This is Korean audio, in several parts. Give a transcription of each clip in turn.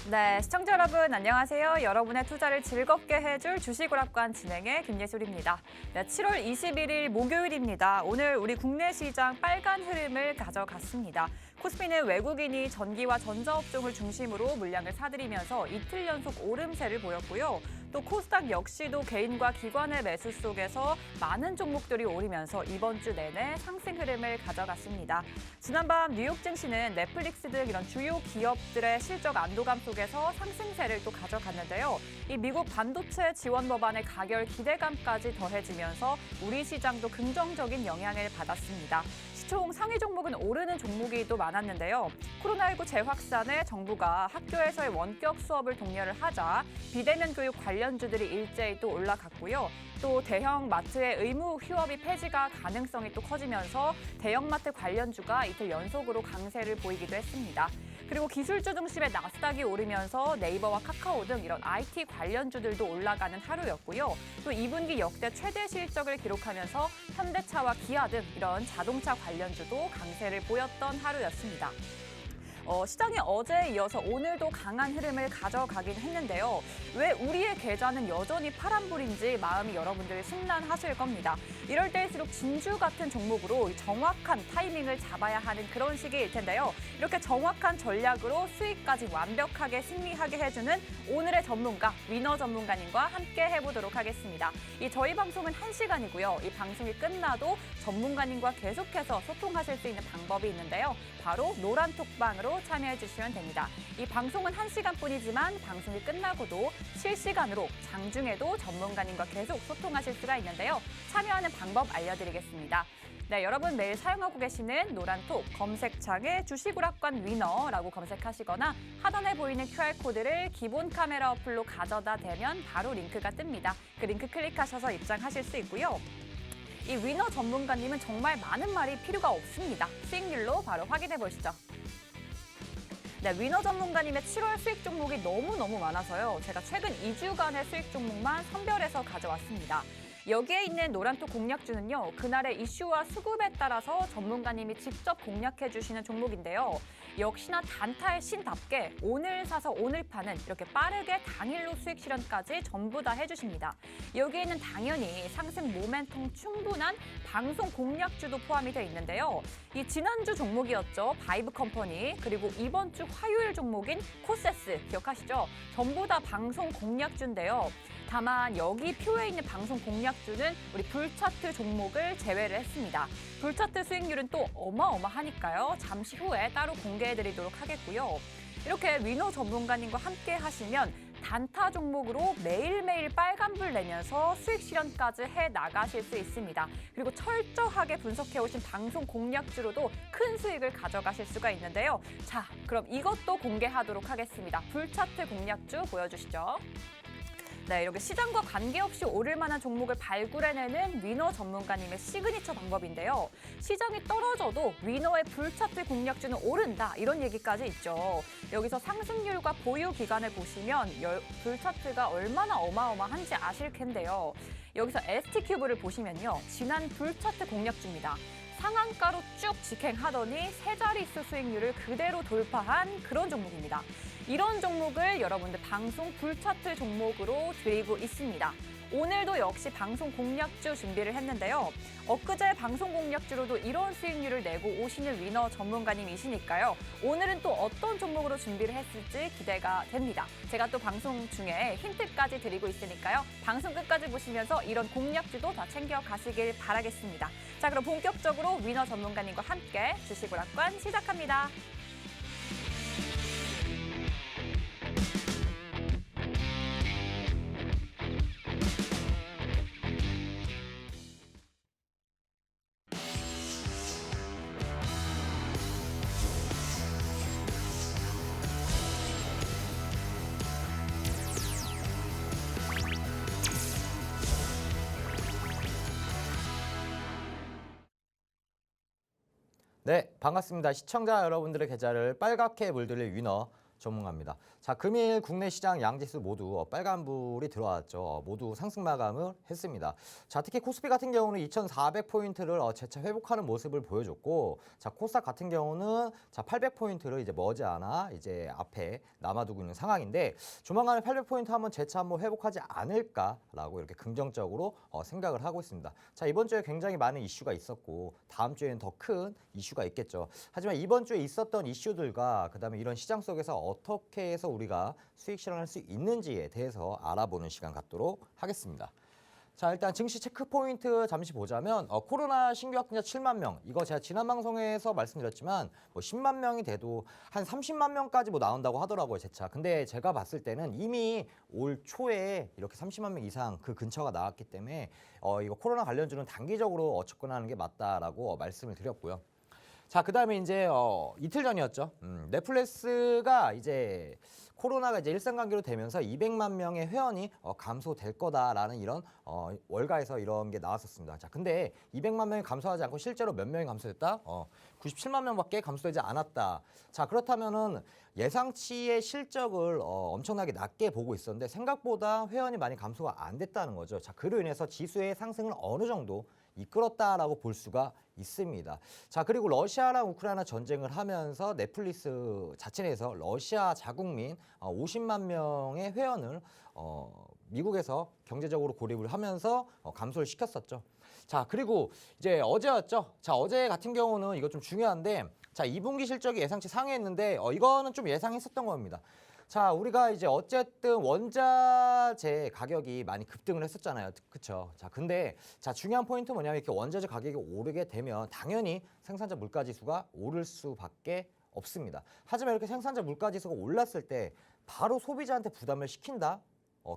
네, 시청자 여러분 안녕하세요. 여러분의 투자를 즐겁게 해줄 주식오락관 진행의 김예솔입니다. 네, 7월 21일 목요일입니다. 오늘 우리 국내 시장 빨간 흐름을 가져갔습니다. 코스피는 외국인이 전기와 전자업종을 중심으로 물량을 사들이면서 이틀 연속 오름세를 보였고요. 또 코스닥 역시도 개인과 기관의 매수 속에서 많은 종목들이 오르면서 이번 주 내내 상승 흐름을 가져갔습니다. 지난밤 뉴욕 증시는 넷플릭스 등 이런 주요 기업들의 실적 안도감 속에서 상승세를 또 가져갔는데요. 이 미국 반도체 지원 법안의 가결 기대감까지 더해지면서 우리 시장도 긍정적인 영향을 받았습니다. 시총 상위 종목은 오르는 종목이 또 많았는데요. 코로나19 재확산에 정부가 학교에서의 원격 수업을 독려를 하자 비대면 교육 관련주들이 일제히 또 올라갔고요. 또 대형 마트의 의무 휴업이 폐지가 가능성이 또 커지면서 대형마트 관련주가 이틀 연속으로 강세를 보이기도 했습니다. 그리고 기술주 중심의 나스닥이 오르면서 네이버와 카카오 등 이런 IT 관련주들도 올라가는 하루였고요. 또 2분기 역대 최대 실적을 기록하면서 현대차와 기아 등 이런 자동차 관련주도 강세를 보였던 하루였습니다. 시장이 어제에 이어서 오늘도 강한 흐름을 가져가긴 했는데요. 왜 우리의 계좌는 여전히 파란불인지 마음이 여러분들 심란하실 겁니다. 이럴 때일수록 진주 같은 종목으로 정확한 타이밍을 잡아야 하는 그런 시기일 텐데요. 이렇게 정확한 전략으로 수익까지 완벽하게 승리하게 해주는 오늘의 전문가, 위너 전문가님과 함께 해보도록 하겠습니다. 저희 방송은 1시간이고요. 이 방송이 끝나도 전문가님과 계속해서 소통하실 수 있는 방법이 있는데요. 바로 노란톡방으로 참여해 주시면 됩니다. 이 방송은 1시간뿐이지만 방송이 끝나고도 실시간으로 장중에도 전문가님과 계속 소통하실 수가 있는데요. 참여하는 방법 알려드리겠습니다. 네, 여러분 매일 사용하고 계시는 노란톡 검색창에 주식오락관 위너라고 검색하시거나 하단에 보이는 QR코드를 기본 카메라 어플로 가져다 대면 바로 링크가 뜹니다. 그 링크 클릭하셔서 입장하실 수 있고요. 이 위너 전문가님은 정말 많은 말이 필요가 없습니다. 수익률로 바로 확인해 보시죠. 네, 위너 전문가님의 7월 수익 종목이 너무너무 많아서요. 제가 최근 2주간의 수익 종목만 선별해서 가져왔습니다. 여기에 있는 노란톡 공략주는요. 그날의 이슈와 수급에 따라서 전문가님이 직접 공략해 주시는 종목인데요. 역시나 단타의 신답게 오늘 사서 오늘 파는 이렇게 빠르게 당일로 수익 실현까지 전부 다 해주십니다. 여기에는 당연히 상승 모멘텀 충분한 방송 공략주도 포함이 되어 있는데요. 이 지난주 종목이었죠. 바이브 컴퍼니 그리고 이번 주 화요일 종목인 코세스 기억하시죠? 전부 다 방송 공략주인데요. 다만 여기 표에 있는 방송 공략주는 우리 불차트 종목을 제외를 했습니다. 불차트 수익률은 또 어마어마하니까요. 잠시 후에 따로 공개해드리도록 하겠고요. 이렇게 위너 전문가님과 함께 하시면 단타 종목으로 매일매일 빨간불 내면서 수익 실현까지 해 나가실 수 있습니다. 그리고 철저하게 분석해오신 방송 공략주로도 큰 수익을 가져가실 수가 있는데요. 자, 그럼 이것도 공개하도록 하겠습니다. 불차트 공략주 보여주시죠. 네, 이렇게 시장과 관계없이 오를 만한 종목을 발굴해내는 위너 전문가님의 시그니처 방법인데요. 시장이 떨어져도 위너의 불차트 공략주는 오른다, 이런 얘기까지 있죠. 여기서 상승률과 보유 기간을 보시면 불차트가 얼마나 어마어마한지 아실 텐데요. 여기서 ST큐브를 보시면요. 지난 불차트 공략주입니다. 상한가로 쭉 직행하더니 세 자릿수 수익률을 그대로 돌파한 그런 종목입니다. 이런 종목을 여러분들 방송 불차트 종목으로 드리고 있습니다. 오늘도 역시 방송 공략주 준비를 했는데요. 엊그제 방송 공략주로도 이런 수익률을 내고 오시는 위너 전문가님이시니까요. 오늘은 또 어떤 종목으로 준비를 했을지 기대가 됩니다. 제가 또 방송 중에 힌트까지 드리고 있으니까요. 방송 끝까지 보시면서 이런 공략주도 다 챙겨가시길 바라겠습니다. 자, 그럼 본격적으로 위너 전문가님과 함께 주식오락관 시작합니다. 네, 반갑습니다. 시청자 여러분들의 계좌를 빨갛게 물들일 위너 전문가입니다. 자, 금일 국내 시장 양지수 모두 빨간불이 들어왔죠. 모두 상승 마감을 했습니다. 자, 특히 코스피 같은 경우는 2,400포인트를 재차 회복하는 모습을 보여줬고, 자, 코스닥 같은 경우는 자, 800포인트를 이제 머지않아 이제 앞에 남아두고 있는 상황인데, 조만간에 800포인트 한번 재차 한번 회복하지 않을까라고 이렇게 긍정적으로 생각을 하고 있습니다. 자, 이번 주에 굉장히 많은 이슈가 있었고, 다음 주에는 더 큰 이슈가 있겠죠. 하지만 이번 주에 있었던 이슈들과 그다음에 이런 시장 속에서 어떻게 해서 우리가 수익 실현할 수 있는지에 대해서 알아보는 시간 갖도록 하겠습니다. 자, 일단 증시 체크 포인트 잠시 보자면 코로나 신규 확진자 7만 명. 이거 제가 지난 방송에서 말씀드렸지만 10만 명이 돼도 한 30만 명까지 나온다고 하더라고요, 재차. 근데 제가 봤을 때는 이미 올 초에 이렇게 30만 명 이상 그 근처가 나왔기 때문에 이거 코로나 관련주는 단기적으로 접근하는 게 맞다라고 말씀을 드렸고요. 자, 그다음에 이제 이틀 전이었죠. 넷플릭스가 이제 코로나가 이제 일상관계로 되면서 200만 명의 회원이 감소될 거다라는 이런 월가에서 이런 게 나왔었습니다. 자, 근데 200만 명이 감소하지 않고 실제로 몇 명이 감소됐다? 97만 명밖에 감소되지 않았다. 자, 그렇다면은 예상치의 실적을 엄청나게 낮게 보고 있었는데 생각보다 회원이 많이 감소가 안 됐다는 거죠. 자, 그로 인해서 지수의 상승을 어느 정도 이끌었다라고 볼 수가 있습니다. 자, 그리고 러시아랑 우크라이나 전쟁을 하면서 넷플릭스 자체 내에서 러시아 자국민 50만 명의 회원을 미국에서 경제적으로 고립을 하면서 감소를 시켰었죠. 자, 그리고 이제 어제였죠. 자, 어제 같은 경우는 이거 좀 중요한데, 자, 2분기 실적이 예상치 상회했는데 이거는 좀 예상했었던 겁니다. 자, 우리가 이제 어쨌든 원자재 가격이 많이 급등을 했었잖아요. 그쵸? 자, 근데 자, 중요한 포인트 뭐냐면 이렇게 원자재 가격이 오르게 되면 당연히 생산자 물가 지수가 오를 수밖에 없습니다. 하지만 이렇게 생산자 물가 지수가 올랐을 때 바로 소비자한테 부담을 시킨다?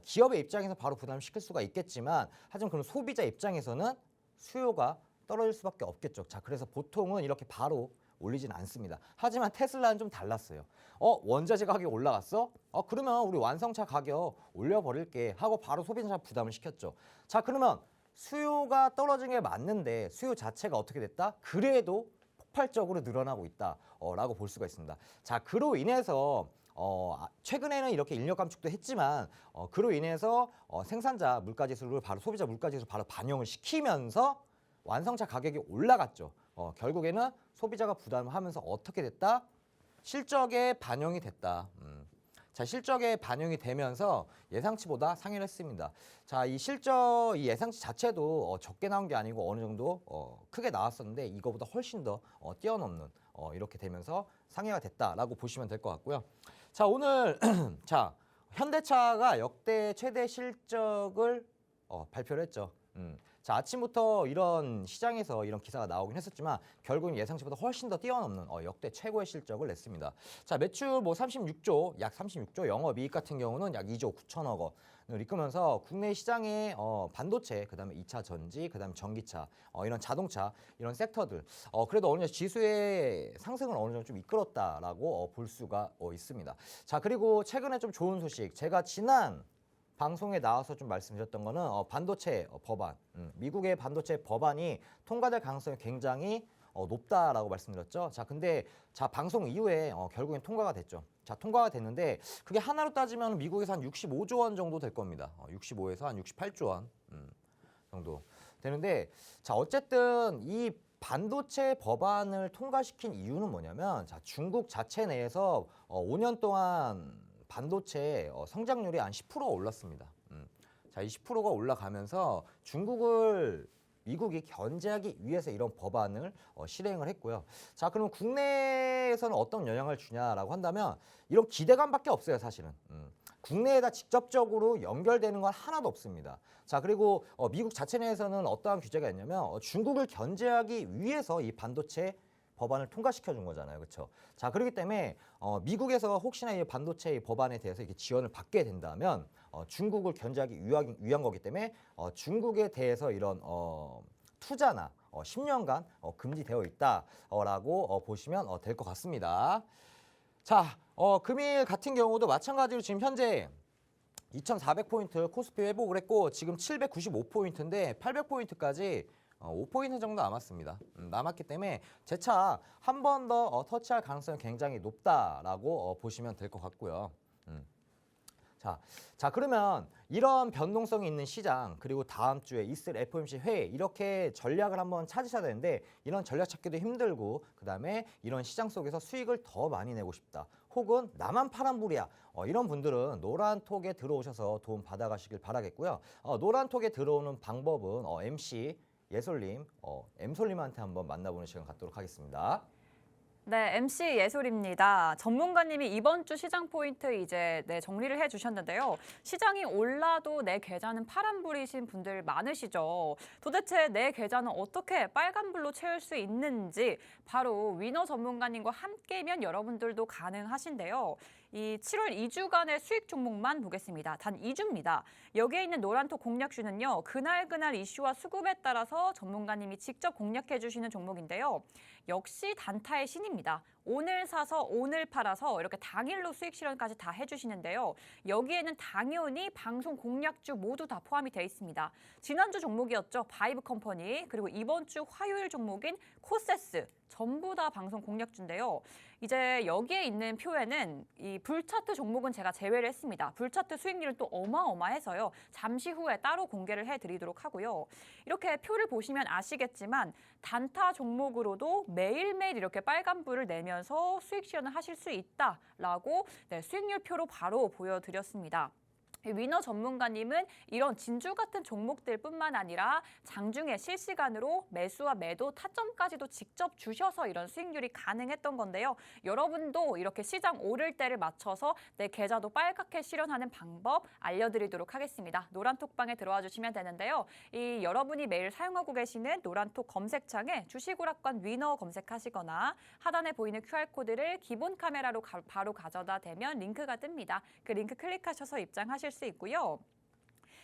기업의 입장에서 바로 부담을 시킬 수가 있겠지만, 하지만 그런 소비자 입장에서는 수요가 떨어질 수밖에 없겠죠. 자, 그래서 보통은 이렇게 바로 올리진 않습니다. 하지만 테슬라는 좀 달랐어요. 원자재 가격이 올라갔어? 그러면 우리 완성차 가격 올려버릴게 하고 바로 소비자 부담을 시켰죠. 자, 그러면 수요가 떨어진 게 맞는데 수요 자체가 어떻게 됐다? 그래도 폭발적으로 늘어나고 있다라고 볼 수가 있습니다. 자, 그로 인해서 최근에는 이렇게 인력 감축도 했지만 그로 인해서 생산자 물가지수를 바로 소비자 물가지수를 바로 반영을 시키면서 완성차 가격이 올라갔죠. 결국에는 소비자가 부담을 하면서 어떻게 됐다? 실적에 반영이 됐다. 자, 실적에 반영이 되면서 예상치보다 상회를 했습니다. 자, 이 실적, 이 예상치 자체도 적게 나온 게 아니고 어느 정도 크게 나왔었는데 이거보다 훨씬 더 뛰어넘는 이렇게 되면서 상회가 됐다라고 보시면 될 것 같고요. 자, 오늘 자, 현대차가 역대 최대 실적을 발표를 했죠. 자, 아침부터 이런 시장에서 이런 기사가 나오긴 했었지만 결국은 예상치보다 훨씬 더 뛰어넘는 역대 최고의 실적을 냈습니다. 자, 매출 36조, 약 36조, 영업이익 같은 경우는 약 2조 9천억 원을 이끌면서 국내 시장의 반도체, 그다음에 2차 전지, 그다음에 전기차, 이런 자동차, 이런 섹터들 그래도 어느 정도 지수의 상승을 어느 정도 좀 이끌었다라고 볼 수가 있습니다. 자, 그리고 최근에 좀 좋은 소식, 제가 지난 방송에 나와서 좀 말씀드렸던 거는 반도체 법안, 미국의 반도체 법안이 통과될 가능성이 굉장히 높다라고 말씀드렸죠. 자, 근데 자, 방송 이후에 결국엔 통과가 됐죠. 자, 통과가 됐는데 그게 하나로 따지면 미국에서 한 65조 원 정도 될 겁니다. 65에서 한 68조 원 정도 되는데, 자, 어쨌든 이 반도체 법안을 통과시킨 이유는 뭐냐면, 자, 중국 자체 내에서 5년 동안 반도체 성장률이 한 10%가 올랐습니다. 자, 이 10%가 올라가면서 미국이 견제하기 위해서 이런 법안을 실행을 했고요. 자, 그러면 국내에서는 어떤 영향을 주냐라고 한다면 이런 기대감밖에 없어요, 사실은. 국내에다 직접적으로 연결되는 건 하나도 없습니다. 자, 그리고 미국 자체 내에서는 어떠한 규제가 있냐면 중국을 견제하기 위해서 이 반도체 법안을 통과시켜 준 거잖아요. 그렇죠? 자, 그렇기 때문에 미국에서 혹시나 이 반도체 법안에 대해서 이렇게 지원을 받게 된다면 중국을 견제하기 위한 거기 때문에 중국에 대해서 이런 투자나 10년간 금지되어 있다라고 보시면 될 것 같습니다. 자, 금일 같은 경우도 마찬가지로 지금 현재 2,400포인트 코스피 회복을 했고 지금 795포인트인데 800포인트까지 5포인트 정도 남았습니다. 남았기 때문에 재차 한 번 더 터치할 가능성이 굉장히 높다라고 보시면 될 것 같고요. 자, 그러면 이런 변동성이 있는 시장 그리고 다음 주에 있을 FOMC 회의 이렇게 전략을 한번 찾으셔야 되는데 이런 전략 찾기도 힘들고 그다음에 이런 시장 속에서 수익을 더 많이 내고 싶다. 혹은 나만 파란불이야. 이런 분들은 노란톡에 들어오셔서 도움 받아가시길 바라겠고요. 노란톡에 들어오는 방법은 MC 예솔님, M솔님한테 한번 만나보는 시간 갖도록 하겠습니다. 네, MC 예솔입니다. 전문가님이 이번 주 시장 포인트 이제 정리를 해주셨는데요. 시장이 올라도 내 계좌는 파란불이신 분들 많으시죠. 도대체 내 계좌는 어떻게 빨간불로 채울 수 있는지 바로 위너 전문가님과 함께면 여러분들도 가능하신데요. 이 7월 2주간의 수익 종목만 보겠습니다. 단 2주입니다. 여기에 있는 노란톡 공략주는요. 그날 이슈와 수급에 따라서 전문가님이 직접 공략해 주시는 종목인데요. 역시 단타의 신입니다. 오늘 사서 오늘 팔아서 이렇게 당일로 수익 실현까지 다 해주시는데요. 여기에는 당연히 방송 공략주 모두 다 포함이 되어 있습니다. 지난주 종목이었죠. 바이브 컴퍼니 그리고 이번 주 화요일 종목인 코세스 전부 다 방송 공략주인데요. 이제 여기에 있는 표에는 이 불차트 종목은 제가 제외를 했습니다. 불차트 수익률은 또 어마어마해서요. 잠시 후에 따로 공개를 해드리도록 하고요. 이렇게 표를 보시면 아시겠지만 단타 종목으로도 매일매일 이렇게 빨간불을 내면서 수익 실현을 하실 수 있다라고 수익률 표로 바로 보여드렸습니다. 위너 전문가님은 이런 진주 같은 종목들뿐만 아니라 장중에 실시간으로 매수와 매도 타점까지도 직접 주셔서 이런 수익률이 가능했던 건데요. 여러분도 이렇게 시장 오를 때를 맞춰서 내 계좌도 빨갛게 실현하는 방법 알려드리도록 하겠습니다. 노란톡방에 들어와 주시면 되는데요. 이 여러분이 매일 사용하고 계시는 노란톡 검색창에 주식오락관 위너 검색하시거나 하단에 보이는 QR코드를 기본 카메라로 바로 가져다 대면 링크가 뜹니다. 그 링크 클릭하셔서 입장하실 수 있고요.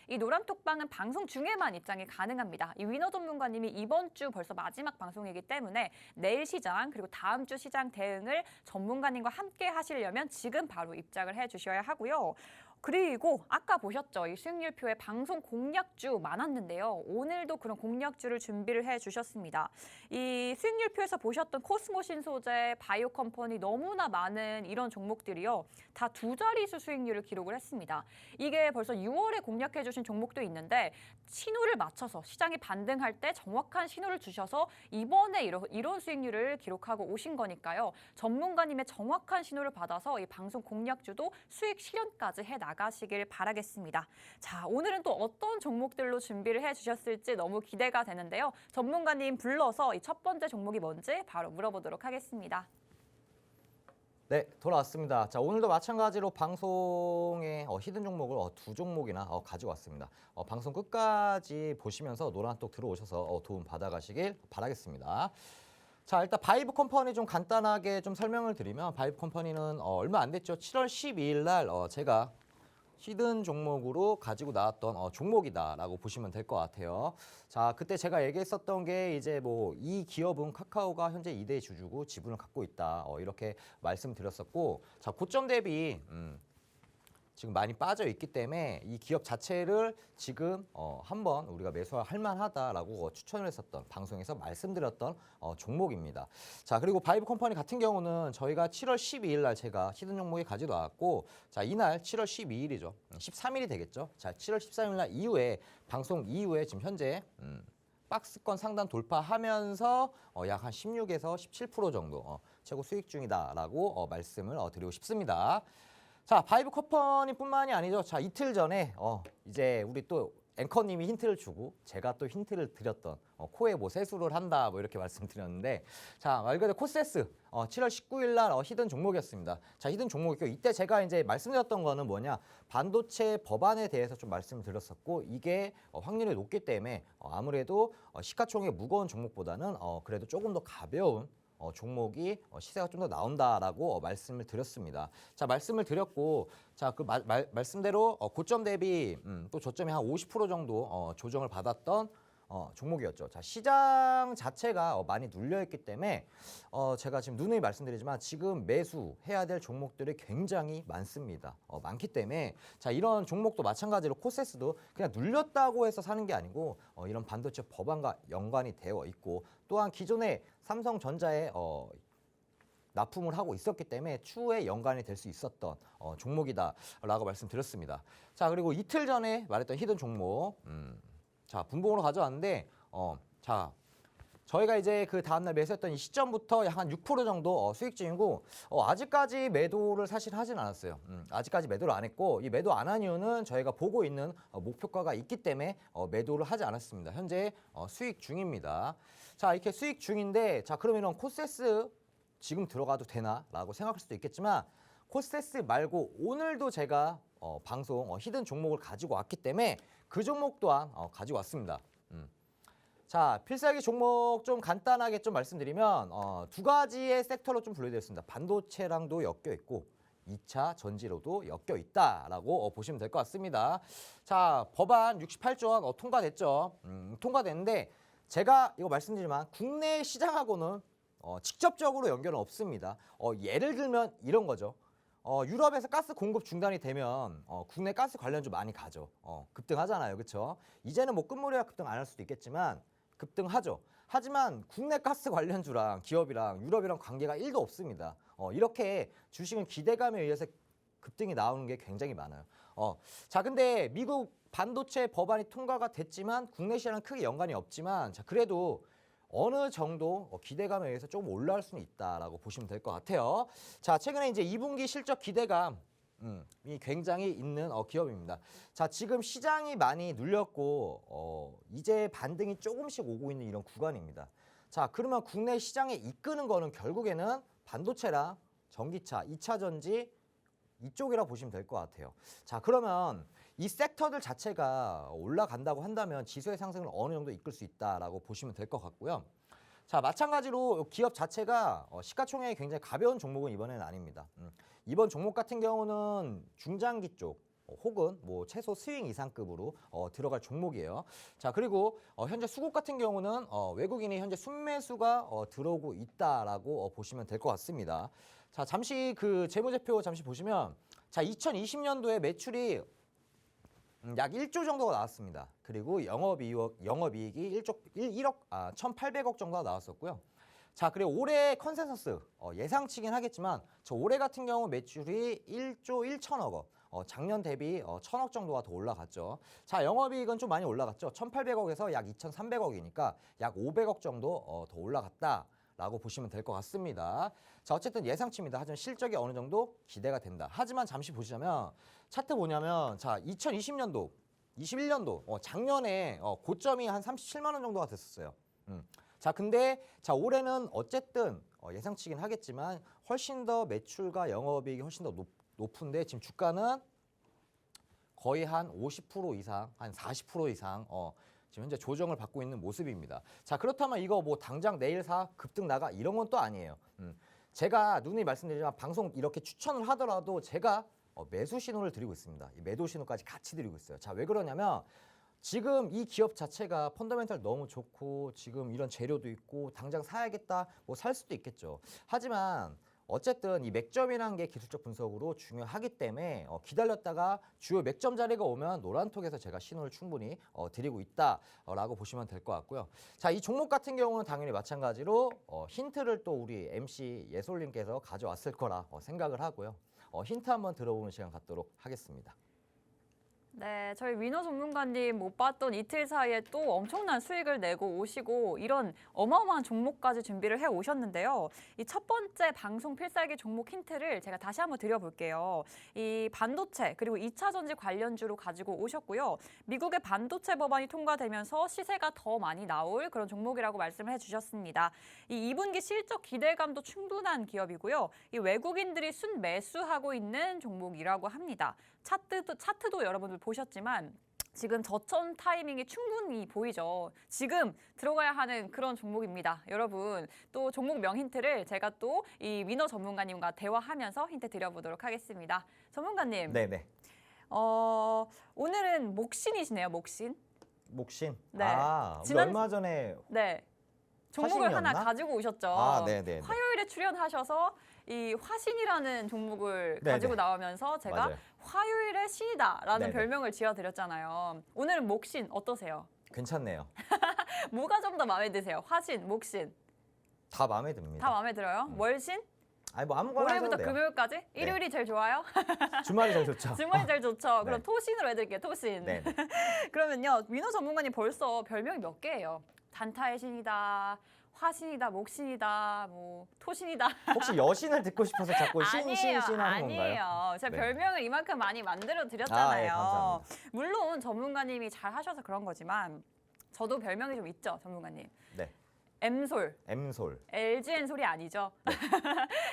이 노란톡방은 방송 중에만 입장이 가능합니다. 이 위너 전문가님이 이번 주 벌써 마지막 방송이기 때문에 내일 시장 그리고 다음 주 시장 대응을 전문가님과 함께 하시려면 지금 바로 입장을 해주셔야 하고요. 그리고 아까 보셨죠? 이 수익률표에 방송 공략주 많았는데요. 오늘도 그런 공략주를 준비를 해주셨습니다. 이 수익률표에서 보셨던 코스모 신소재, 바이오 컴퍼니 너무나 많은 이런 종목들이요. 다 두 자릿수 수익률을 기록을 했습니다. 이게 벌써 6월에 공략해 주신 종목도 있는데 신호를 맞춰서 시장이 반등할 때 정확한 신호를 주셔서 이번에 이런 수익률을 기록하고 오신 거니까요. 전문가님의 정확한 신호를 받아서 이 방송 공략주도 수익 실현까지 해나가시길 바라겠습니다. 자, 오늘은 또 어떤 종목들로 준비를 해주셨을지 너무 기대가 되는데요. 전문가님 불러서 이 첫 번째 종목이 뭔지 바로 물어보도록 하겠습니다. 네, 돌아왔습니다. 자, 오늘도 마찬가지로 방송에 히든 종목을 두 종목이나 가지고 왔습니다. 방송 끝까지 보시면서 노란톡 들어오셔서 도움 받아가시길 바라겠습니다. 자, 일단 바이브 컴퍼니 좀 간단하게 좀 설명을 드리면 바이브 컴퍼니는 얼마 안 됐죠. 7월 12일 날 제가 히든 종목으로 가지고 나왔던 종목이다라고 보시면 될 것 같아요. 자, 그때 제가 얘기했었던 게 이제 뭐 이 기업은 카카오가 현재 2대 주주고 지분을 갖고 있다. 이렇게 말씀드렸었고, 자, 고점 대비 지금 많이 빠져 있기 때문에 이 기업 자체를 지금 한번 우리가 매수할 만하다라고 추천을 했었던 방송에서 말씀드렸던 종목입니다. 자, 그리고 바이브 컴퍼니 같은 경우는 저희가 7월 12일 날 제가 히든 종목에 가지고 나왔고, 자, 이날 7월 12일이죠. 13일이 되겠죠. 자, 7월 13일 날 이후에 방송 이후에 지금 현재 박스권 상단 돌파하면서 약 한 16에서 17% 정도 최고 수익 중이다라고 말씀을 드리고 싶습니다. 자, 바이브 컴퍼니뿐만이 아니죠. 자, 이틀 전에 이제 우리 또 앵커님이 힌트를 주고 제가 또 힌트를 드렸던 코에 뭐 세수를 한다 뭐 이렇게 말씀드렸는데, 자, 말 그대로 코세스 7월 19일 날 히든 종목이었습니다. 자, 히든 종목이고 이때 제가 이제 말씀드렸던 거는 뭐냐, 반도체 법안에 대해서 좀 말씀을 드렸었고, 이게 확률이 높기 때문에 아무래도 시가총액 무거운 종목보다는 그래도 조금 더 가벼운 종목이 시세가 좀 더 나온다라고 말씀을 드렸습니다. 자, 말씀을 드렸고, 자, 그 말씀대로 고점 대비 또 저점이 한 50% 정도 조정을 받았던 종목이었죠. 자, 시장 자체가 많이 눌려 있기 때문에 제가 지금 누누이 말씀드리지만 지금 매수해야 될 종목들이 굉장히 많습니다. 많기 때문에 자, 이런 종목도 마찬가지로 코세스도 그냥 눌렸다고 해서 사는 게 아니고 이런 반도체 법안과 연관이 되어 있고 또한 기존에 삼성전자에 납품을 하고 있었기 때문에 추후에 연관이 될 수 있었던 종목이다라고 말씀드렸습니다. 자, 그리고 이틀 전에 말했던 히든 종목, 자, 분봉으로 가져왔는데, 자, 저희가 이제 그 다음날 매수했던 이 시점부터 약 한 6% 정도 수익 중이고, 아직까지 매도를 사실 하진 않았어요. 아직까지 매도를 안 했고, 이 매도 안 한 이유는 저희가 보고 있는 목표가가 있기 때문에 매도를 하지 않았습니다. 현재 수익 중입니다. 자, 이렇게 수익 중인데, 자, 그럼 이런 코세스 지금 들어가도 되나라고 생각할 수도 있겠지만 코세스 말고 오늘도 제가 방송 히든 종목을 가지고 왔기 때문에 그 종목 또한 가지고 왔습니다. 자, 필살기 종목 좀 간단하게 좀 말씀드리면 두 가지의 섹터로 좀 분류되어 있습니다. 반도체랑도 엮여 있고 2차 전지로도 엮여 있다라고 보시면 될 것 같습니다. 자, 법안 68조가 통과됐죠. 통과됐는데 제가 이거 말씀드리지만 국내 시장하고는 직접적으로 연결은 없습니다. 예를 들면 이런 거죠. 유럽에서 가스 공급 중단이 되면 국내 가스 관련주 많이 가죠. 급등하잖아요. 그렇죠? 이제는 뭐 끝물이라 급등 안 할 수도 있겠지만 급등하죠. 하지만 국내 가스 관련주랑 기업이랑 유럽이랑 관계가 1도 없습니다. 이렇게 주식은 기대감에 의해서 급등이 나오는 게 굉장히 많아요. 자, 근데 미국 반도체 법안이 통과가 됐지만 국내 시장은 크게 연관이 없지만 자, 그래도 어느 정도 기대감에 의해서 조금 올라갈 수는 있다라고 보시면 될 것 같아요. 자, 최근에 이제 2분기 실적 기대감이 굉장히 있는 기업입니다. 자, 지금 시장이 많이 눌렸고 이제 반등이 조금씩 오고 있는 이런 구간입니다. 자, 그러면 국내 시장에 이끄는 거는 결국에는 반도체랑 전기차, 2차 전지 이쪽이라 보시면 될 것 같아요. 자, 그러면 이 섹터들 자체가 올라간다고 한다면 지수의 상승을 어느 정도 이끌 수 있다라고 보시면 될 것 같고요. 자, 마찬가지로 기업 자체가 시가총액이 굉장히 가벼운 종목은 이번에는 아닙니다. 이번 종목 같은 경우는 중장기 쪽 혹은 뭐 최소 스윙 이상급으로 들어갈 종목이에요. 자, 그리고 현재 수급 같은 경우는 외국인이 현재 순매수가 들어오고 있다라고 보시면 될 것 같습니다. 자, 잠시 그 재무제표 잠시 보시면 자, 2020년도에 매출이 약 1조 정도가 나왔습니다. 그리고 영업이익이 1,800억 정도가 나왔었고요. 자, 그리고 올해 컨센서스 예상치긴 하겠지만 저 올해 같은 경우 매출이 1조 1천억 원, 작년 대비 1,000억 정도가 더 올라갔죠. 자, 영업이익은 좀 많이 올라갔죠. 1,800억에서 약 2,300억이니까 약 500억 정도 더 올라갔다라고 보시면 될 것 같습니다. 자, 어쨌든 예상치입니다. 하지만 실적이 어느 정도 기대가 된다. 하지만 잠시 보시자면 차트 보냐면 자, 2020년도, 21년도 작년에 고점이 한 37만 원 정도가 됐었어요. 자, 근데 자, 올해는 어쨌든 예상치긴 하겠지만 훨씬 더 매출과 영업이익이 훨씬 더 높은데 지금 주가는 거의 한 50% 이상, 한 40% 이상 지금 현재 조정을 받고 있는 모습입니다. 자, 그렇다면 이거 뭐 당장 내일 사 급등 나가 이런 건 또 아니에요. 제가 누누이 말씀드리지만 방송 이렇게 추천을 하더라도 제가 매수 신호를 드리고 있습니다. 이 매도 신호까지 같이 드리고 있어요. 자, 왜 그러냐면 지금 이 기업 자체가 펀더멘털 너무 좋고 지금 이런 재료도 있고 당장 사야겠다 뭐 살 수도 있겠죠. 하지만 어쨌든 이 맥점이라는 게 기술적 분석으로 중요하기 때문에 기다렸다가 주요 맥점 자리가 오면 노란톡에서 제가 신호를 충분히 드리고 있다라고 보시면 될 것 같고요. 자, 이 종목 같은 경우는 당연히 마찬가지로 힌트를 또 우리 MC 예솔님께서 가져왔을 거라 생각을 하고요. 힌트 한번 들어보는 시간 갖도록 하겠습니다. 네, 저희 위너 전문가님 못 봤던 이틀 사이에 또 엄청난 수익을 내고 오시고 이런 어마어마한 종목까지 준비를 해 오셨는데요. 이 첫 번째 방송 필살기 종목 힌트를 제가 다시 한번 드려볼게요. 이 반도체 그리고 2차 전지 관련주로 가지고 오셨고요. 미국의 반도체 법안이 통과되면서 시세가 더 많이 나올 그런 종목이라고 말씀을 해주셨습니다. 이 2분기 실적 기대감도 충분한 기업이고요. 이 외국인들이 순매수하고 있는 종목이라고 합니다. 차트도 여러분들 보셨지만 지금 저점 타이밍이 충분히 보이죠. 지금 들어가야 하는 그런 종목입니다. 여러분 또 종목명 힌트를 제가 또 이 위너 전문가님과 대화하면서 힌트 드려보도록 하겠습니다. 전문가님. 네네. 오늘은 목신이시네요. 목신. 목신. 네. 아, 우리 지난- 얼마 전에 네. 종목을 하나 화신이었나? 가지고 오셨죠. 아, 네네. 화요일에 출연하셔서 이 화신이라는 종목을 네네. 가지고 나오면서 제가 맞아요. 화요일의 신이다라는 네네. 별명을 지어드렸잖아요. 오늘은 목신 어떠세요? 괜찮네요. 뭐가 좀 더 마음에 드세요? 화신, 목신 다 마음에 듭니다. 다 마음에 들어요? 월신? 아니 뭐 아무거나 월요일부터 하셔도 돼요. 금요일까지? 일요일이 제일 좋아요? 주말이 제일 좋죠. 주말이 제일 좋죠. 그럼 네. 토신으로 해드릴게요. 토신. 네. 네. 그러면요. 민호 전문가님 벌써 별명이 몇 개예요? 단타의 신이다, 화신이다, 목신이다, 뭐 토신이다. 혹시 여신을 듣고 싶어서 자꾸 신 하는 건가요? 아니에요. 제가 네. 별명을 이만큼 많이 만들어 드렸잖아요. 감사합니다. 물론 전문가님이 잘 하셔서 그런 거지만 저도 별명이 좀 있죠, 전문가님. 네. M솔. M솔. LGN 소리 아니죠?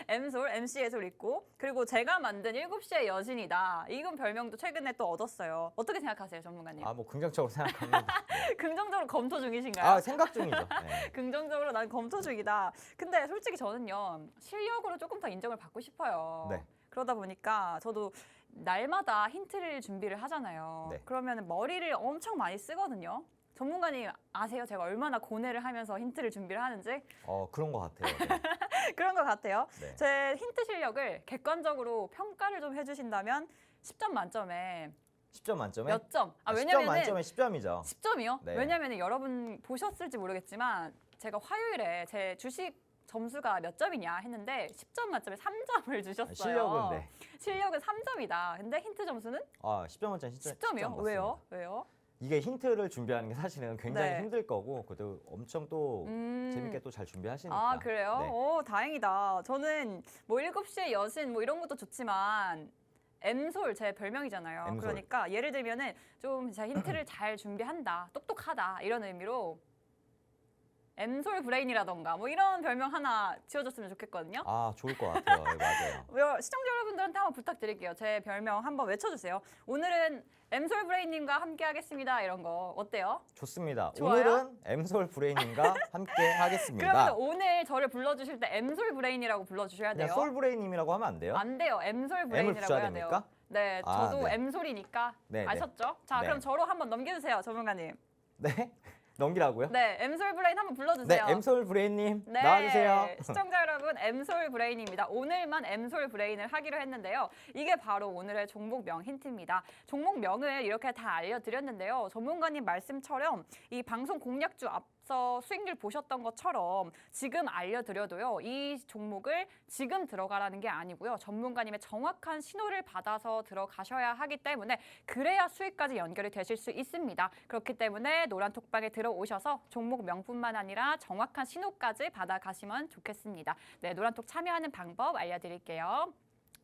M솔, MC의 솔 있고 그리고 제가 만든 7시의 여신이다. 이건 별명도 최근에 또 얻었어요. 어떻게 생각하세요, 전문가님? 아, 뭐 긍정적으로 생각합니다. 네. 긍정적으로 검토 중이신가요? 아, 생각 중이죠. 네. 긍정적으로 난 검토 중이다. 근데 솔직히 저는요. 실력으로 조금 더 인정을 받고 싶어요. 네. 그러다 보니까 저도 날마다 힌트를 준비를 하잖아요. 네. 그러면 머리를 엄청 많이 쓰거든요. 전문가님 아세요? 제가 얼마나 고뇌를 하면서 힌트를 준비를 하는지? 그런 것 같아요. 네. 그런 것 같아요. 네. 제 힌트 실력을 객관적으로 평가를 좀 해주신다면 10점 만점에 10점 만점에? 몇 점? 10점 왜냐면은 만점에 10점이죠. 10점이요? 네. 왜냐면 여러분 보셨을지 모르겠지만 제가 화요일에 제 주식 점수가 몇 점이냐 했는데 10점 만점에 3점을 주셨어요. 실력은 네. 실력은 3점이다. 근데 힌트 점수는 10점 만점에 10점이요? 왜요? 왜요? 이게 힌트를 준비하는 게 사실은 굉장히 네. 힘들 거고 그래도 엄청 또 재밌게 또 잘 준비하시니까. 아, 그래요? 네. 오, 다행이다. 저는 뭐 7시의 여신 뭐 이런 것도 좋지만 M솔 제 별명이잖아요. M솔. 그러니까 예를 들면은 좀 제가 힌트를 잘 준비한다, 똑똑하다 이런 의미로 M솔 브레인이라던가 뭐 이런 별명 하나 지어줬으면 좋겠거든요. 아, 좋을 것 같아요. 네, 맞아요. 시청자 여러분들한테 한번 부탁드릴게요. 제 별명 한번 외쳐주세요. 오늘은 M솔 브레인님과 함께하겠습니다. 이런 거 어때요? 좋습니다. 좋아요? 오늘은 M솔 브레인님과 함께 하겠습니다. 그러면 오늘 저를 불러주실 때 M솔 브레인이라고 불러주셔야 돼요. 그냥 솔 브레인님이라고 하면 안 돼요? 안 돼요. M솔 M을 브레인이라고 붙여야 해야 돼요. 됩니까? 네, 아, 저도 네. M솔이니까 네, 네. 아셨죠? 자, 네. 그럼 저로 한번 넘겨주세요, 전문가님. 네? 넘기라고요? 네, M솔 브레인 한번 네, 불러주세요. M솔 브레인님 네, 나와주세요. 시청자 여러분, M솔 브레인입니다. 오늘만 M솔 브레인을 하기로 했는데요. 이게 바로 오늘의 종목명 힌트입니다. 종목명을 이렇게 다 알려드렸는데요. 전문가님 말씀처럼 이 방송 공략주 앞서 수익률 보셨던 것처럼 지금 알려드려도요. 이 종목을 지금 들어가라는 게 아니고요. 전문가님의 정확한 신호를 받아서 들어가셔야 하기 때문에 그래야 수익까지 연결이 되실 수 있습니다. 그렇기 때문에 노란 톡방에 들어오셔서 종목명뿐만 아니라 정확한 신호까지 받아가시면 좋겠습니다. 네, 노란톡 참여하는 방법 알려드릴게요.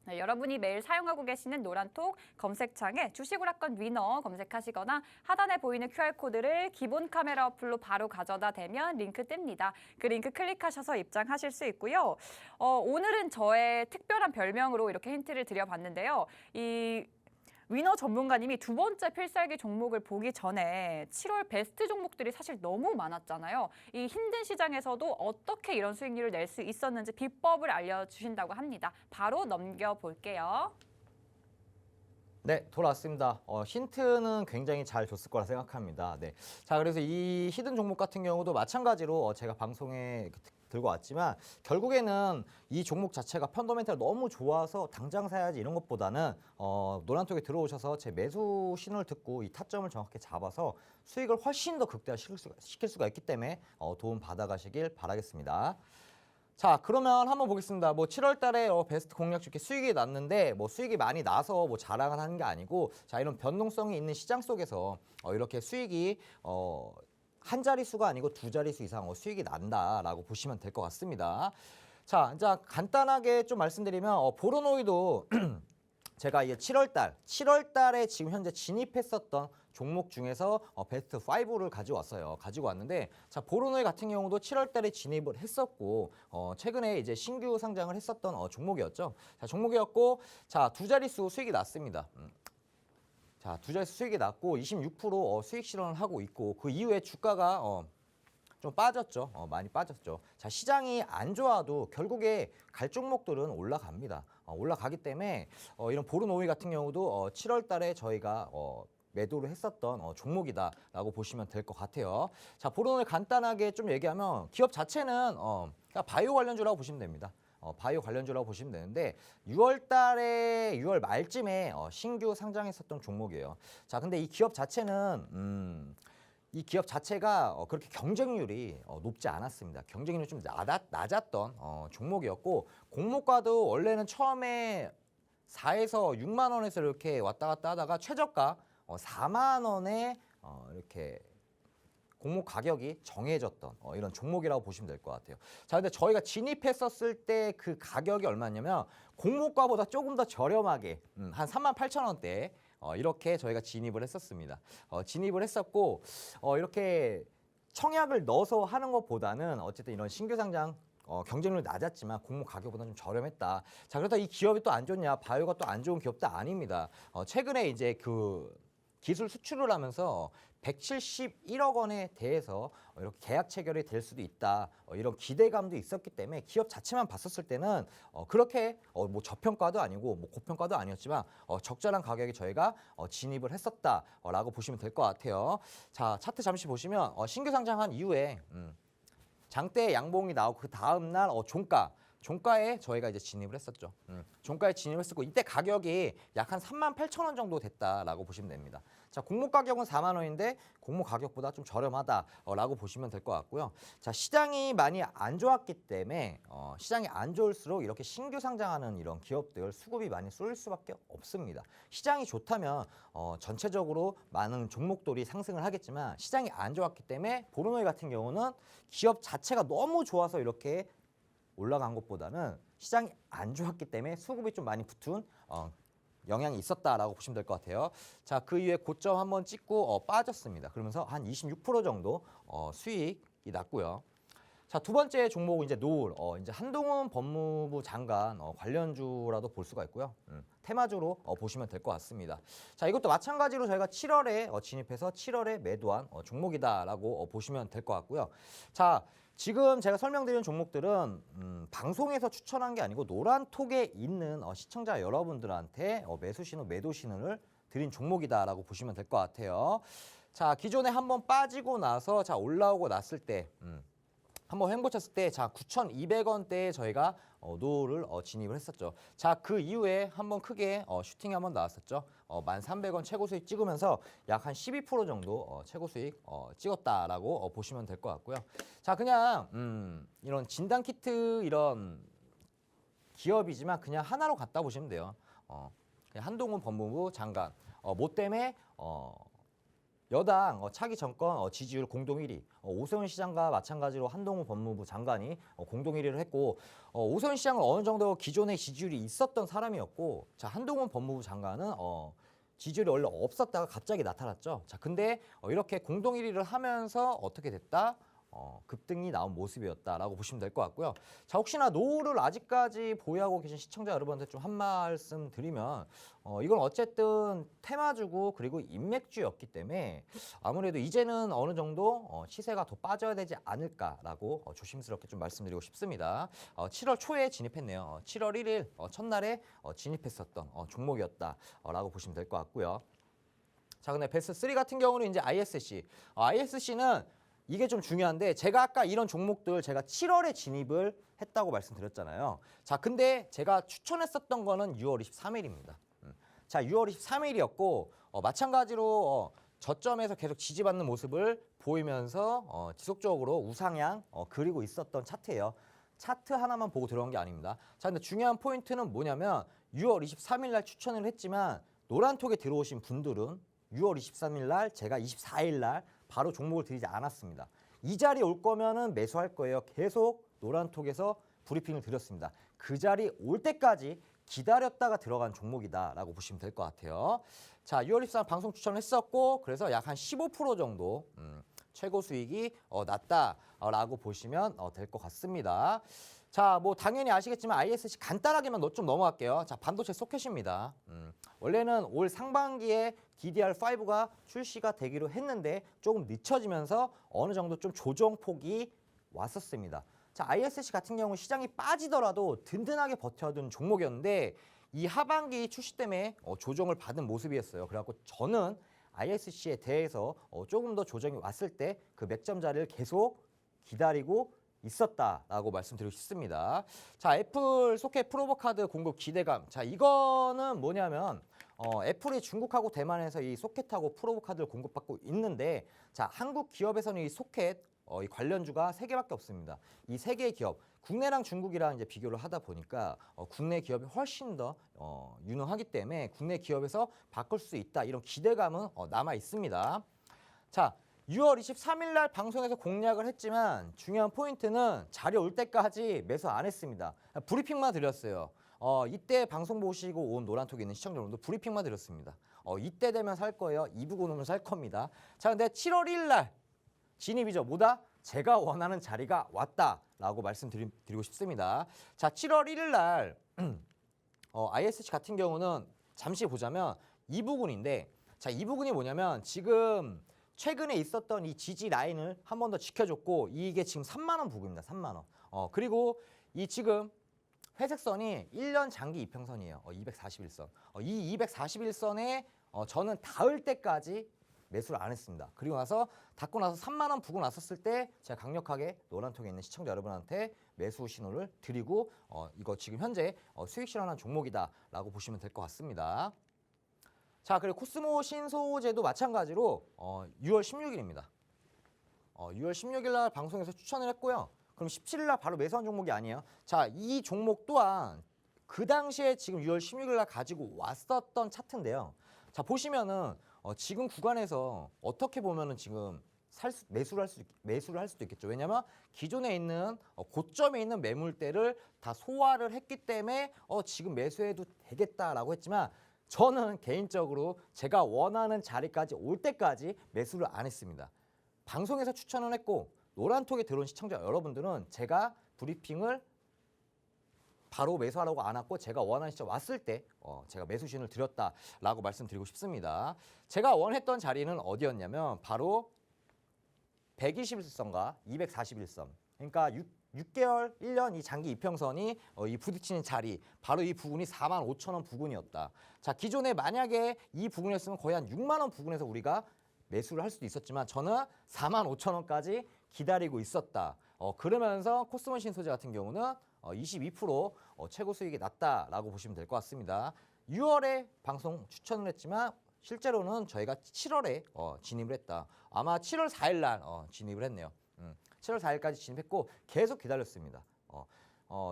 네, 여러분이 매일 사용하고 계시는 노란톡 검색창에 주식오락관 위너 검색하시거나 하단에 보이는 QR코드를 기본 카메라 어플로 바로 가져다 대면 링크 뜹니다. 그 링크 클릭하셔서 입장하실 수 있고요. 오늘은 저의 특별한 별명으로 이렇게 힌트를 드려봤는데요. 이 위너 전문가님이 두 번째 필살기 종목을 보기 전에 7월 베스트 종목들이 사실 너무 많았잖아요. 이 힘든 시장에서도 어떻게 이런 수익률을 낼 수 있었는지 비법을 알려주신다고 합니다. 바로 넘겨볼게요. 네, 돌아왔습니다. 힌트는 굉장히 잘 줬을 거라 생각합니다. 네. 자, 그래서 이 히든 종목 같은 경우도 마찬가지로 제가 방송에 들고 왔지만 결국에는 이 종목 자체가 펀더멘탈 너무 좋아서 당장 사야지 이런 것보다는 노란톡에 들어오셔서 제 매수 신호를 듣고 이 타점을 정확히 잡아서 수익을 훨씬 더 극대화시킬 수가 있기 때문에 도움 받아가시길 바라겠습니다. 자, 그러면 한번 보겠습니다. 뭐 7월 달에 베스트 공략주 이렇게 수익이 났는데 뭐 수익이 많이 나서 뭐 자랑을 하는 게 아니고 자, 이런 변동성이 있는 시장 속에서 이렇게 수익이 한 자릿수가 아니고 두 자릿수 이상 수익이 난다라고 보시면 될 것 같습니다. 자, 이제 간단하게 좀 말씀드리면 보로노이도 제가 이게 7월 달에 지금 현재 진입했었던 종목 중에서 베스트 5를 가지고 왔어요. 가지고 왔는데 자, 보로노이 같은 경우도 7월 달에 진입을 했었고 최근에 이제 신규 상장을 했었던 종목이었죠. 자, 종목이었고 자, 두 자릿수 수익이 났습니다. 자, 두 자릿수 수익이 났고 26% 수익 실현을 하고 있고 그 이후에 주가가 좀 빠졌죠. 많이 빠졌죠. 자, 시장이 안 좋아도 결국에 갈 종목들은 올라갑니다. 올라가기 때문에 이런 보르노이 같은 경우도 7월 달에 저희가 매도를 했었던 종목이다라고 보시면 될 것 같아요. 자, 보론을 간단하게 좀 얘기하면 기업 자체는 그냥 바이오 관련주라고 보시면 됩니다. 바이오 관련주라고 보시면 되는데 6월 말쯤에 신규 상장했었던 종목이에요. 자, 근데 이 기업 자체는 이 기업 자체가 그렇게 경쟁률이 높지 않았습니다. 경쟁률이 좀 낮았던 종목이었고 공모가도 원래는 처음에 4에서 6만 원에서 이렇게 왔다 갔다 하다가 최저가 4만 원에 이렇게 공모 가격이 정해졌던 이런 종목이라고 보시면 될 것 같아요. 자, 근데 저희가 진입했었을 때 그 가격이 얼마냐면 공모가보다 조금 더 저렴하게 한 38,000원대 이렇게 저희가 진입을 했었습니다. 진입을 했었고 이렇게 청약을 넣어서 하는 것보다는 어쨌든 이런 신규 상장 경쟁률이 낮았지만 공모 가격보다 좀 저렴했다. 자, 그렇다 이 기업이 또 안 좋냐? 바이오가 또 안 좋은 기업도 아닙니다. 최근에 이제 그 기술 수출을 하면서 171억 원에 대해서 이렇게 계약 체결이 될 수도 있다. 이런 기대감도 있었기 때문에 기업 자체만 봤었을 때는 그렇게 뭐 저평가도 아니고 뭐 고평가도 아니었지만 적절한 가격에 저희가 진입을 했었다라고 보시면 될 것 같아요. 자, 차트 잠시 보시면 신규 상장한 이후에 장대 양봉이 나오고 그 다음 날 종가에 저희가 이제 진입을 했었죠. 종가에 진입했었고 이때 가격이 약 한 38,000원 정도 됐다라고 보시면 됩니다. 자, 공모 가격은 4만 원인데 공모 가격보다 좀 저렴하다라고 보시면 될 것 같고요. 자, 시장이 많이 안 좋았기 때문에 시장이 안 좋을수록 이렇게 신규 상장하는 이런 기업들 수급이 많이 쏠릴 수밖에 없습니다. 시장이 좋다면 전체적으로 많은 종목들이 상승을 하겠지만 시장이 안 좋았기 때문에 보르노이 같은 경우는 기업 자체가 너무 좋아서 이렇게 올라간 것보다는 시장이 안 좋았기 때문에 수급이 좀 많이 붙은 영향이 있었다라고 보시면 될 것 같아요. 자, 그 이후에 고점 한번 찍고 빠졌습니다. 그러면서 한 26% 정도 수익이 났고요. 자, 두 번째 종목은 이제 노을, 이제 한동훈 법무부 장관 관련주라도 볼 수가 있고요. 테마주로 보시면 될 것 같습니다. 자, 이것도 마찬가지로 저희가 7월에 진입해서 7월에 매도한 종목이다라고 보시면 될 것 같고요. 자, 지금 제가 설명드린 종목들은 방송에서 추천한 게 아니고 노란톡에 있는 시청자 여러분들한테 매수 신호, 매도 신호를 드린 종목이다라고 보시면 될 것 같아요. 자, 기존에 한번 빠지고 나서 자 올라오고 났을 때 한번 횡보쳤을 때 자 9,200원대에 저희가 노를 진입을 했었죠. 자, 그 이후에 한번 크게 슈팅이 한번 나왔었죠. 1,300원 최고 수익 찍으면서 약 한 12% 정도 최고 수익 찍었다라고 보시면 될 것 같고요. 자, 그냥 이런 진단 키트 이런 기업이지만 그냥 하나로 갖다 보시면 돼요. 그냥 한동훈 법무부 장관 뭐 때문에 여당 차기 정권 지지율 공동 1위 오세훈 시장과 마찬가지로 한동훈 법무부 장관이 공동 1위를 했고 오세훈 시장은 어느 정도 기존의 지지율이 있었던 사람이었고 자 한동훈 법무부 장관은 지지율이 원래 없었다가 갑자기 나타났죠. 자 근데 이렇게 공동 1위를 하면서 어떻게 됐다? 급등이 나온 모습이었다라고 보시면 될 것 같고요. 자 혹시나 노후를 아직까지 보유하고 계신 시청자 여러분한테 좀 한 말씀 드리면 이건 어쨌든 테마주고 그리고 인맥주였기 때문에 아무래도 이제는 어느 정도 시세가 더 빠져야 되지 않을까라고 조심스럽게 좀 말씀드리고 싶습니다. 7월 초에 진입했네요. 7월 1일 첫날에 진입했었던 종목이었다라고 보시면 될 것 같고요. 자 근데 베스트 3 같은 경우는 이제 ISC는 이게 좀 중요한데 제가 아까 이런 종목들 제가 7월에 진입을 했다고 말씀드렸잖아요. 자, 근데 제가 추천했었던 거는 6월 23일입니다. 자, 6월 23일이었고 마찬가지로 저점에서 계속 지지받는 모습을 보이면서 지속적으로 우상향 그리고 있었던 차트예요. 차트 하나만 보고 들어온 게 아닙니다. 자, 근데 중요한 포인트는 뭐냐면 6월 23일 날 추천을 했지만 노란톡에 들어오신 분들은 6월 23일 날 제가 24일 날 바로 종목을 드리지 않았습니다. 이 자리에 올 거면은 매수할 거예요. 계속 노란톡에서 브리핑을 드렸습니다. 그 자리 올 때까지 기다렸다가 들어간 종목이다라고 보시면 될 것 같아요. 자, 6월 24일 방송 추천을 했었고 그래서 약 한 15% 정도 최고 수익이 났다라고 보시면 될 것 같습니다. 자, 뭐 당연히 아시겠지만 ISC 간단하게만 좀 넘어갈게요. 자, 반도체 소켓입니다. 원래는 올 상반기에 DDR5가 출시가 되기로 했는데 조금 늦춰지면서 어느 정도 좀 조정폭이 왔었습니다. 자, ISC 같은 경우 시장이 빠지더라도 든든하게 버텨둔 종목이었는데 이 하반기 출시 때문에 조정을 받은 모습이었어요. 그래갖고 저는 ISC에 대해서 조금 더 조정이 왔을 때 그 맥점 자리를 계속 기다리고 있었다라고 말씀드리고 싶습니다. 자, 애플 소켓 프로버 카드 공급 기대감. 자, 이거는 뭐냐면 애플이 중국하고 대만에서 이 소켓하고 프로버 카드를 공급받고 있는데, 자, 한국 기업에서는 이 소켓 이 관련주가 3개밖에 없습니다. 이 3개의 기업, 국내랑 중국이랑 이제 비교를 하다 보니까 국내 기업이 훨씬 더 유능하기 때문에 국내 기업에서 바꿀 수 있다, 이런 기대감은 남아 있습니다. 자, 6월 23일 날 방송에서 공략을 했지만 중요한 포인트는 자리 올 때까지 매수 안 했습니다. 브리핑만 드렸어요. 이때 방송 보시고 온 노란톡에 있는 시청자 여러분들 브리핑만 드렸습니다. 이때 되면 살 거예요. 이 부분 오면 살 겁니다. 자, 근데 7월 1일 날 진입이죠. 뭐다? 제가 원하는 자리가 왔다라고 말씀드리고 싶습니다. 자, 7월 1일 날 ISC 같은 경우는 잠시 보자면 이 부분인데, 자, 이 부분이 뭐냐면 지금 최근에 있었던 이 지지 라인을 한 번 더 지켜줬고, 이게 지금 3만 원 부근입니다. 3만 원. 그리고 이 지금 회색선이 1년 장기 이평선이에요. 241선. 이 241선에 저는 닿을 때까지 매수를 안 했습니다. 그리고 나서 닿고 나서 3만 원 부근 왔었을 때 제가 강력하게 노란통에 있는 시청자 여러분한테 매수 신호를 드리고 이거 지금 현재 수익 실현한 종목이다라고 보시면 될 것 같습니다. 자, 그리고 코스모 신소재도 마찬가지로 6월 16일입니다. 6월 16일 날 방송에서 추천을 했고요. 그럼 17일 날 바로 매수한 종목이 아니에요. 자, 이 종목 또한 그 당시에 지금 6월 16일 날 가지고 왔었던 차트인데요. 자, 보시면은 지금 구간에서 어떻게 보면은 지금 매수를 할 수도 있겠죠. 왜냐하면 기존에 있는 고점에 있는 매물대를 다 소화를 했기 때문에 지금 매수해도 되겠다라고 했지만, 저는 개인적으로 제가 원하는 자리까지 올 때까지 매수를 안 했습니다. 방송에서 추천을 했고 노란톡에 들어온 시청자 여러분들은 제가 브리핑을 바로 매수하라고 안 왔고 제가 원하는 시점 왔을 때 제가 매수 신호를 드렸다라고 말씀드리고 싶습니다. 제가 원했던 자리는 어디였냐면 바로 121선과 241선. 그러니까 6개월, 1년 이 장기 이평선이 이 부딪히는 자리, 바로 이 부분이 45,000원 부근이었다. 자, 기존에 만약에 이 부근이었으면 거의 한 6만 원 부근에서 우리가 매수를 할 수도 있었지만 저는 45,000원까지 기다리고 있었다. 그러면서 코스모 신소재 같은 경우는 22% 최고 수익이 났다라고 보시면 될 것 같습니다. 6월에 방송 추천을 했지만 실제로는 저희가 7월에 진입을 했다. 아마 7월 4일 날 진입을 했네요. 7월 4일까지 진입했고 계속 기다렸습니다.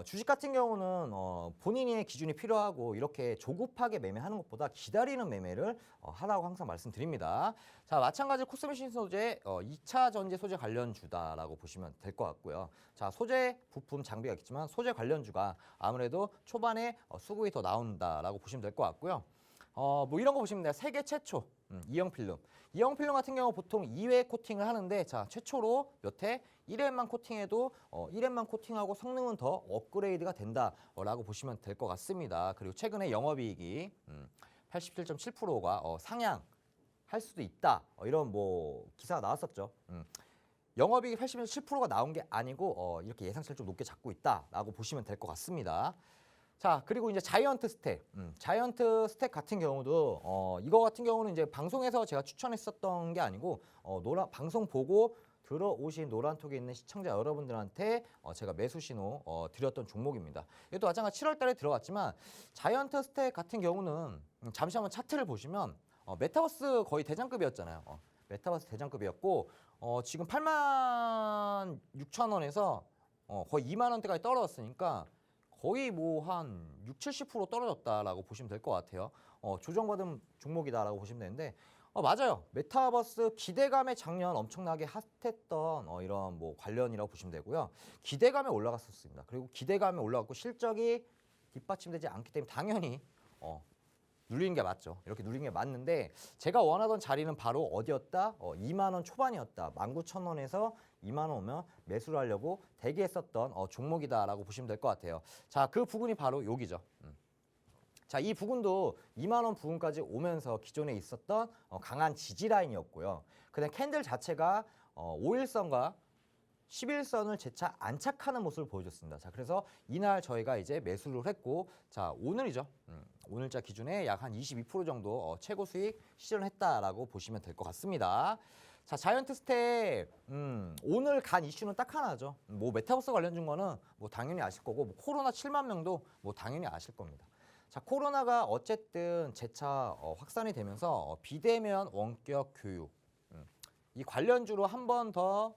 주식 같은 경우는 본인의 기준이 필요하고 이렇게 조급하게 매매하는 것보다 기다리는 매매를 하라고 항상 말씀드립니다. 자, 마찬가지로 코스모 신소재 2차 전지 소재 관련주다라고 보시면 될 것 같고요. 자, 소재 부품 장비가 있지만 소재 관련주가 아무래도 초반에 수급이 더 나온다라고 보시면 될 것 같고요. 뭐 이런 거 보시면 돼요. 세계 최초 이형 필름. 이형 필름 같은 경우 보통 2회 코팅을 하는데, 자, 최초로 여태 1회만 코팅해도 1회만 코팅하고 성능은 더 업그레이드가 된다라고 보시면 될 것 같습니다. 그리고 최근에 영업이익이 87.7%가 상향할 수도 있다. 이런 뭐 기사가 나왔었죠. 영업이익이 87%가 나온 게 아니고 이렇게 예상치를 좀 높게 잡고 있다라고 보시면 될 것 같습니다. 자, 그리고 이제 자이언트 스택. 자이언트 스택 같은 경우도 이거 같은 경우는 이제 방송에서 제가 추천했었던 게 아니고 방송 보고 들어오신 노란톡에 있는 시청자 여러분들한테 제가 매수 신호 드렸던 종목입니다. 이것도 마찬가지 7월 달에 들어갔지만 자이언트 스택 같은 경우는 잠시 한번 차트를 보시면 메타버스 거의 대장급이었잖아요. 메타버스 대장급이었고 지금 86,000원에서 거의 2만 원대까지 떨어졌으니까 거의 뭐 한 60-70% 떨어졌다라고 보시면 될 것 같아요. 조정받은 종목이다라고 보시면 되는데 맞아요. 메타버스 기대감에 작년 엄청나게 핫했던 이런 뭐 관련이라고 보시면 되고요. 기대감에 올라갔었습니다. 그리고 기대감에 올라갔고 실적이 뒷받침되지 않기 때문에 당연히 눌리는 게 맞죠. 이렇게 눌리는 게 맞는데 제가 원하던 자리는 바로 어디였다? 2만 원 초반이었다. 19,000원에서 2만 원 오면 매수를 하려고 대기했었던 종목이다라고 보시면 될 것 같아요. 자, 그 부분이 바로 여기죠. 자, 이 부분도 2만 원 부분까지 오면서 기존에 있었던 강한 지지 라인이었고요. 그다음 캔들 자체가 5일선과 11선을 재차 안착하는 모습을 보여줬습니다. 자, 그래서 이날 저희가 이제 매수를 했고, 자, 오늘이죠. 오늘자 기준에 약 한 22% 정도 최고 수익 실현했다라고 보시면 될 것 같습니다. 자, 자이언트 스텝 오늘 간 이슈는 딱 하나죠. 뭐 메타버스 관련된 거는 뭐 당연히 아실 거고 뭐 코로나 7만 명도 뭐 당연히 아실 겁니다. 자, 코로나가 어쨌든 재차 확산이 되면서 비대면 원격 교육 이 관련주로 한 번 더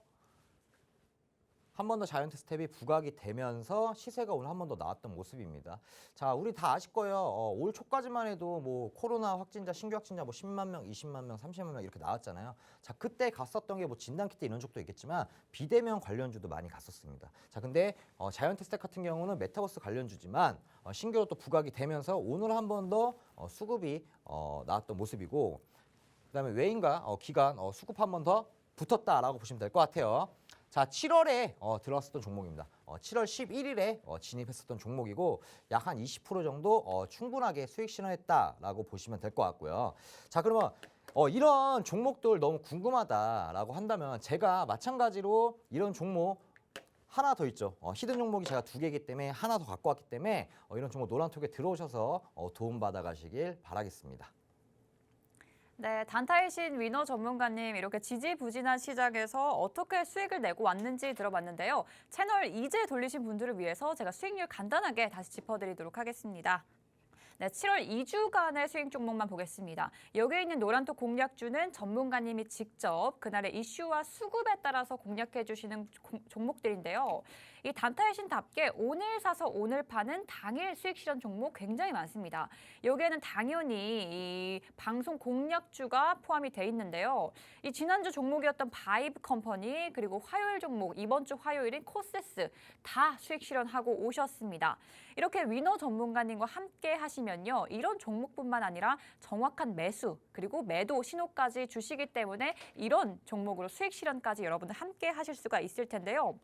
자이언트 스텝이 부각이 되면서 시세가 오늘 한 번 더 나왔던 모습입니다. 자, 우리 다 아실 거예요. 올 초까지만 해도 뭐 코로나 확진자, 신규 확진자 뭐 10만 명, 20만 명, 30만 명 이렇게 나왔잖아요. 자, 그때 갔었던 게 뭐 진단키트 이런 쪽도 있겠지만 비대면 관련주도 많이 갔었습니다. 자, 근데 자이언트 스텝 같은 경우는 메타버스 관련주지만 신규로 또 부각이 되면서 오늘 한 번 더 수급이 나왔던 모습이고 그다음에 외인과 기관 수급 한 번 더 붙었다라고 보시면 될 것 같아요. 자, 7월에 들어왔었던 종목입니다. 7월 11일에 진입했었던 종목이고 약 한 20% 정도 충분하게 수익 실현했다라고 보시면 될 것 같고요. 자, 그러면 이런 종목들 너무 궁금하다라고 한다면 제가 마찬가지로 이런 종목 하나 더 있죠. 히든 종목이 제가 2개이기 때문에 하나 더 갖고 왔기 때문에 이런 종목 노란톡에 들어오셔서 도움받아 가시길 바라겠습니다. 네, 단타이신 위너 전문가님 이렇게 지지부진한 시장에서 어떻게 수익을 내고 왔는지 들어봤는데요. 채널 이제 돌리신 분들을 위해서 제가 수익률 간단하게 다시 짚어드리도록 하겠습니다. 네, 7월 2주간의 수익 종목만 보겠습니다. 여기에 있는 노란톡 공략주는 전문가님이 직접 그날의 이슈와 수급에 따라서 공략해 주시는 종목들인데요. 이 단타이신답게 오늘 사서 오늘 파는 당일 수익 실현 종목 굉장히 많습니다. 여기에는 당연히 이 방송 공략주가 포함이 돼 있는데요. 이 지난주 종목이었던 바이브 컴퍼니 그리고 화요일 종목 이번 주 화요일인 코세스 다 수익 실현하고 오셨습니다. 이렇게 위너 전문가님과 함께 하시면요. 이런 종목뿐만 아니라 정확한 매수 그리고 매도 신호까지 주시기 때문에 이런 종목으로 수익 실현까지 여러분들 함께 하실 수가 있을 텐데요.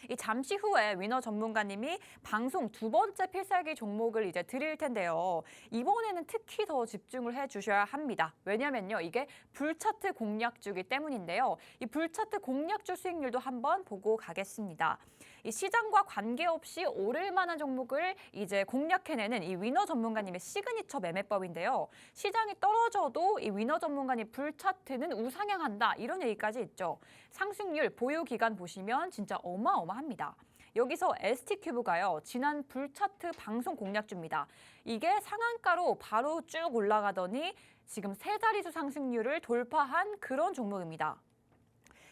이 잠시 후에 위너 전문가님이 방송 2번째 필살기 종목을 이제 드릴 텐데요. 이번에는 특히 더 집중을 해주셔야 합니다. 왜냐면요, 이게 불차트 공략주기 때문인데요. 이 불차트 공략주 수익률도 한번 보고 가겠습니다. 이 시장과 관계없이 오를 만한 종목을 이제 공략해내는 이 위너 전문가님의 시그니처 매매법인데요. 시장이 떨어져도 이 위너 전문가님 불차트는 우상향한다 이런 얘기까지 있죠. 상승률 보유 기간 보시면 진짜 어마어마합니다. 여기서 ST큐브가요. 지난 불차트 방송 공략주입니다. 이게 상한가로 바로 쭉 올라가더니 지금 3자릿수 상승률을 돌파한 그런 종목입니다.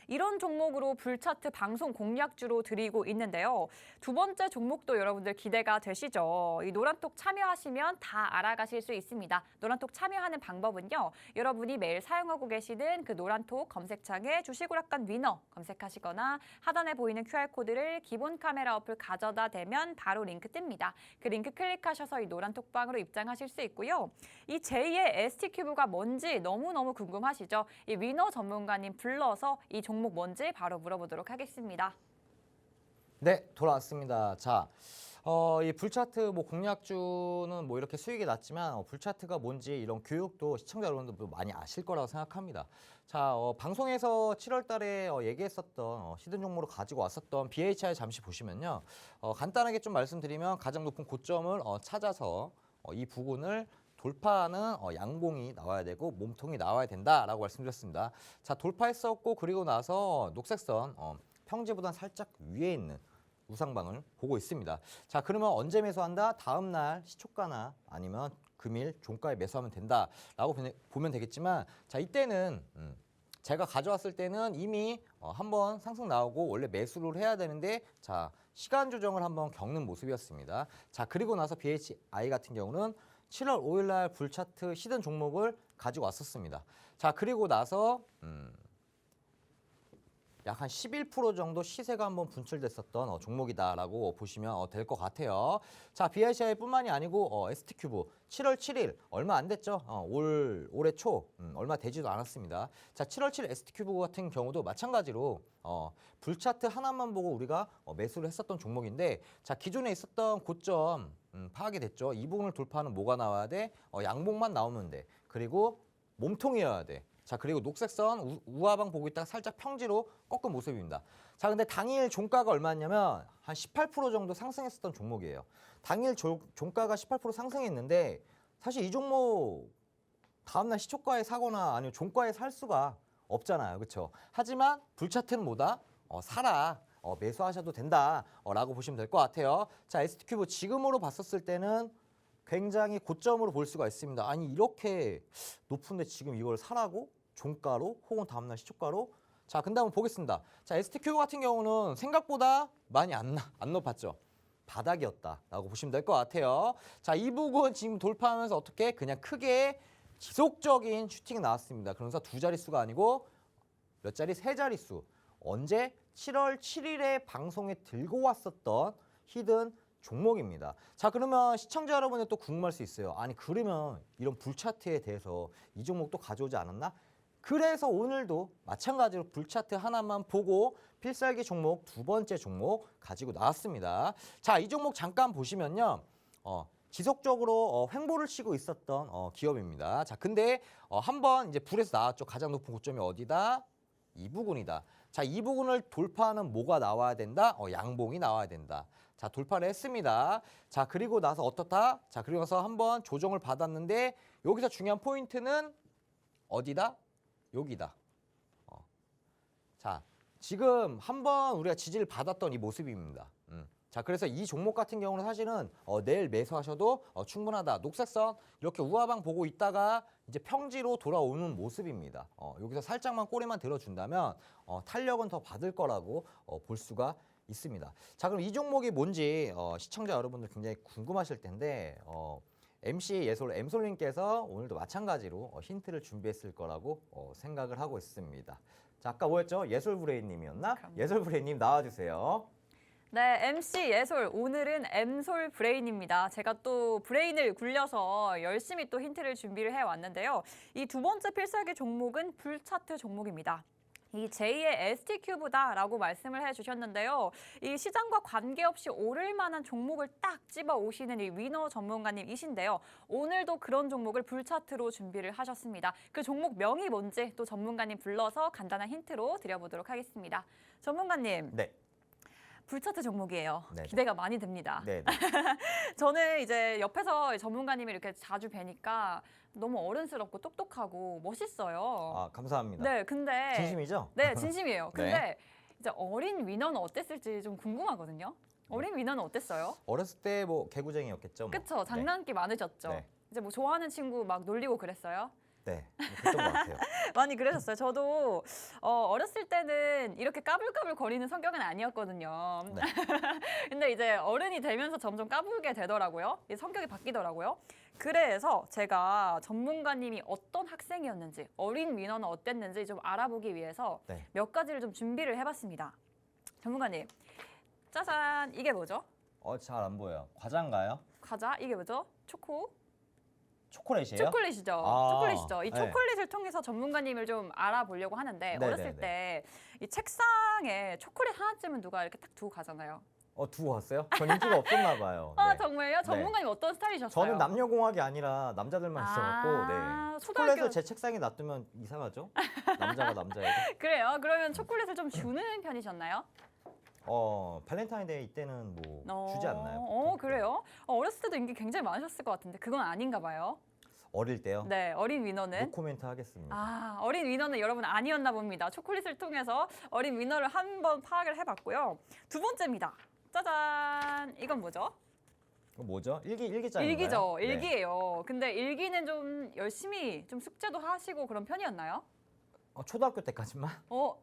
이런 종목으로 불차트 방송 공략주로 드리고 있는데요. 2번째 종목도 여러분들 기대가 되시죠? 이 노란톡 참여하시면 다 알아가실 수 있습니다. 노란톡 참여하는 방법은요. 여러분이 매일 사용하고 계시는 그 노란톡 검색창에 주식오락관 위너 검색하시거나 하단에 보이는 QR코드를 기본 카메라 어플 가져다 대면 바로 링크 뜹니다. 그 링크 클릭하셔서 이 노란톡방으로 입장하실 수 있고요. 이 제2의 ST큐브가 뭔지 너무너무 궁금하시죠? 이 위너 전문가님 불러서 이 종목 뭔지 바로 물어보도록 하겠습니다. 네, 돌아왔습니다. 자, 이 불차트 뭐 공략주는 뭐 이렇게 수익이 났지만 불차트가 뭔지 이런 교육도 시청자 여러분들도 많이 아실 거라고 생각합니다. 자, 방송에서 7월 달에 얘기했었던 히든 종목으로 가지고 왔었던 BHI 잠시 보시면요. 간단하게 좀 말씀드리면 가장 높은 고점을 찾아서 이 부분을 돌파하는 양봉이 나와야 되고 몸통이 나와야 된다라고 말씀드렸습니다. 자, 돌파했었고 그리고 나서 녹색선 평지보다 살짝 위에 있는 우상방을 보고 있습니다. 자, 그러면 언제 매수한다? 다음 날 시초가나 아니면 금일 종가에 매수하면 된다라고 보면 되겠지만 자, 이때는 제가 가져왔을 때는 이미 한번 상승 나오고 원래 매수를 해야 되는데 자, 시간 조정을 한번 겪는 모습이었습니다. 자, 그리고 나서 BHI 같은 경우는 7월 5일 날 불차트 히든 종목을 가지고 왔었습니다. 자, 그리고 나서 약 한 11% 정도 시세가 한번 분출됐었던 종목이다라고 보시면 될 것 같아요. 자, BICI뿐만이 아니고 ST큐브 7월 7일 얼마 안 됐죠? 올해 초 얼마 되지도 않았습니다. 자, 7월 7일 ST큐브 같은 경우도 마찬가지로 불차트 하나만 보고 우리가 매수를 했었던 종목인데 자, 기존에 있었던 고점 파악이 됐죠. 이 부분을 돌파하는 뭐가 나와야 돼? 양봉만 나오면 돼. 그리고 몸통이어야 돼. 자, 그리고 녹색선 우하방 보고 있다가 살짝 평지로 꺾은 모습입니다. 자, 근데 당일 종가가 얼마였냐면 한 18% 정도 상승했었던 종목이에요. 당일 종가가 18% 상승했는데 사실 이 종목 다음날 시초가에 사거나 아니면 종가에 살 수가 없잖아요. 그렇죠? 하지만 불차트는 뭐다? 사라. 매수하셔도 된다라고 보시면 될 것 같아요. 자, ST큐브 지금으로 봤었을 때는 굉장히 고점으로 볼 수가 있습니다. 아니 이렇게 높은데 지금 이걸 사라고? 종가로 혹은 다음날 시초가로? 자, 근데 한번 보겠습니다. 자, ST큐브 같은 경우는 생각보다 많이 안 높았죠. 바닥이었다라고 보시면 될 것 같아요. 자, 이 부분 지금 돌파하면서 어떻게 그냥 크게 지속적인 슈팅이 나왔습니다. 그러면서 두 자릿수가 아니고 몇 자리? 세 자릿수. 언제? 7월 7일에 방송에 들고 왔었던 히든 종목입니다. 자, 그러면 시청자 여러분이 또 궁금할 수 있어요. 아니 그러면 이런 불차트에 대해서 이 종목도 가져오지 않았나? 그래서 오늘도 마찬가지로 불차트 하나만 보고 필살기 종목 두 번째 종목 가지고 나왔습니다. 자, 이 종목 잠깐 보시면요. 지속적으로 횡보를 치고 있었던 기업입니다. 자, 근데 한번 이제 불에서 나왔죠. 가장 높은 고점이 어디다? 이 부분이다. 자, 이 부분을 돌파하는 뭐가 나와야 된다? 양봉이 나와야 된다. 자, 돌파를 했습니다. 자, 그리고 나서 어떻다? 자, 그리고 나서 한번 조정을 받았는데 여기서 중요한 포인트는 어디다? 여기다. 자, 지금 한번 우리가 지지를 받았던 이 모습입니다. 자, 그래서 이 종목 같은 경우는 사실은 내일 매수하셔도 충분하다. 녹색선 이렇게 우하방 보고 있다가 이제 평지로 돌아오는 모습입니다. 여기서 살짝만 꼬리만 들어준다면 탄력은 더 받을 거라고 볼 수가 있습니다. 자, 그럼 이 종목이 뭔지 시청자 여러분들 굉장히 궁금하실 텐데 MC 예솔 엠솔님께서 오늘도 마찬가지로 힌트를 준비했을 거라고 생각을 하고 있습니다. 자, 아까 뭐였죠? 예솔 브레인님이었나? 예솔 브레인님 나와주세요. 네, MC 예솔, 오늘은 엠솔 브레인입니다. 제가 또 브레인을 굴려서 열심히 또 힌트를 준비를 해왔는데요. 이 두 번째 필살기 종목은 불차트 종목입니다. 이 제2의 ST큐브다라고 말씀을 해주셨는데요. 이 시장과 관계없이 오를 만한 종목을 딱 집어 오시는 이 위너 전문가님이신데요. 오늘도 그런 종목을 불차트로 준비를 하셨습니다. 그 종목 명이 뭔지 또 전문가님 불러서 간단한 힌트로 드려보도록 하겠습니다. 전문가님. 네. 불차트 종목이에요. 네네. 기대가 많이 됩니다. 네. 저는 이제 옆에서 전문가님이 이렇게 자주 뵈니까 너무 어른스럽고 똑똑하고 멋있어요. 아, 감사합니다. 네, 근데 진심이죠? 네, 진심이에요. 근데 네. 이제 어린 위너는 어땠을지 좀 궁금하거든요. 어린 위너는 어땠어요? 어렸을 때 뭐 개구쟁이였겠죠. 뭐. 그쵸? 장난기 많으셨죠? 네. 이제 뭐 좋아하는 친구 막 놀리고 그랬어요? 네, 그랬던 것 같아요. 많이 그러셨어요. 저도 어렸을 때는 이렇게 까불까불 거리는 성격은 아니었거든요. 네. 근데 이제 어른이 되면서 점점 까불게 되더라고요. 이 성격이 바뀌더라고요. 그래서 제가 전문가님이 어떤 학생이었는지, 어린 민원은 어땠는지 좀 알아보기 위해서 네. 몇 가지를 좀 준비를 해봤습니다. 전문가님, 짜잔, 이게 뭐죠? 잘 안 보여요. 과자인가요? 과자, 이게 뭐죠? 초코? 초콜릿이에요? 초콜릿이죠. 아, 초콜릿이죠. 이 네. 초콜릿을 통해서 전문가님을 좀 알아보려고 하는데 네네네. 어렸을 때 이 책상에 초콜릿 하나쯤은 누가 이렇게 딱 두고 가잖아요. 두고 갔어요? 전 인기가 없었나 봐요. 아 네. 정말요? 전문가님 어떤 스타일이셨어요? 저는 남녀공학이 아니라 남자들만 있어갖고 네. 초등학교 초콜릿을 제 책상에 놔두면 이상하죠? 남자가 남자에게. 그래요? 그러면 초콜릿을 좀 주는 편이셨나요? 발렌타인데이 때는 뭐 주지 않나요? 보통? 그래요? 어렸을 때도 인기 굉장히 많으셨을 것 같은데 그건 아닌가 봐요. 어릴 때요? 네, 어린 위너는 노코멘트 하겠습니다. 어린 위너는 여러분 아니었나 봅니다. 초콜릿을 통해서 어린 위너를 한번 파악을 해봤고요. 두 번째입니다. 짜잔, 이건 뭐죠? 이거 뭐죠? 일기장인가요? 일기죠, 네. 일기예요. 근데 일기는 좀 열심히 좀 숙제도 하시고 그런 편이었나요? 초등학교 때까지만?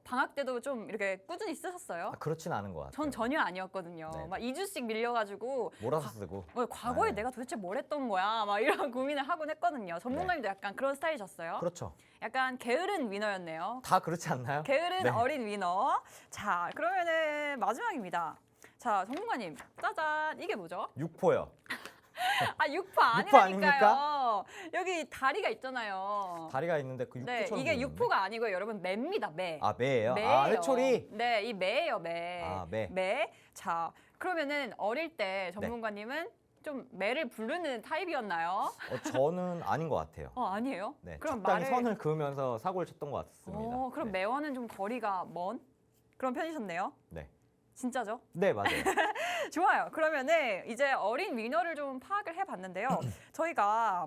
방학 때도 좀 이렇게 꾸준히 쓰셨어요? 그렇진 않은 것 같아요. 전 전혀 아니었거든요. 네. 막 2주씩 밀려가지고 몰아서 쓰고. 과거에 네. 내가 도대체 뭘 했던 거야? 막 이런 고민을 하곤 했거든요. 전문가님도 약간 그런 스타일이셨어요? 그렇죠. 약간 게으른 위너였네요. 다 그렇지 않나요? 게으른 네. 어린 위너. 자, 그러면은 마지막입니다. 자, 전문가님, 짜잔, 이게 뭐죠? 육포요. 육포 육포 아니라니까요. 여기 다리가 있잖아요. 다리가 있는데 그 네, 육포처럼 이게 보이는데? 육포가 아니고요, 여러분 매입니다, 매. 매예요? 매예요. 해초리? 네, 이 매예요, 매. 매. 매. 자, 그러면은 어릴 때 전문가님은 좀 매를 부르는 타입이었나요? 저는 아닌 것 같아요. 아니에요? 네, 그럼 적당히 선을 그으면서 사고를 쳤던 것 같습니다. 그럼 네. 매와는 좀 거리가 먼 그런 편이셨네요. 네. 진짜죠? 네, 맞아요. 좋아요. 그러면은 이제 어린 위너를 좀 파악을 해봤는데요. 저희가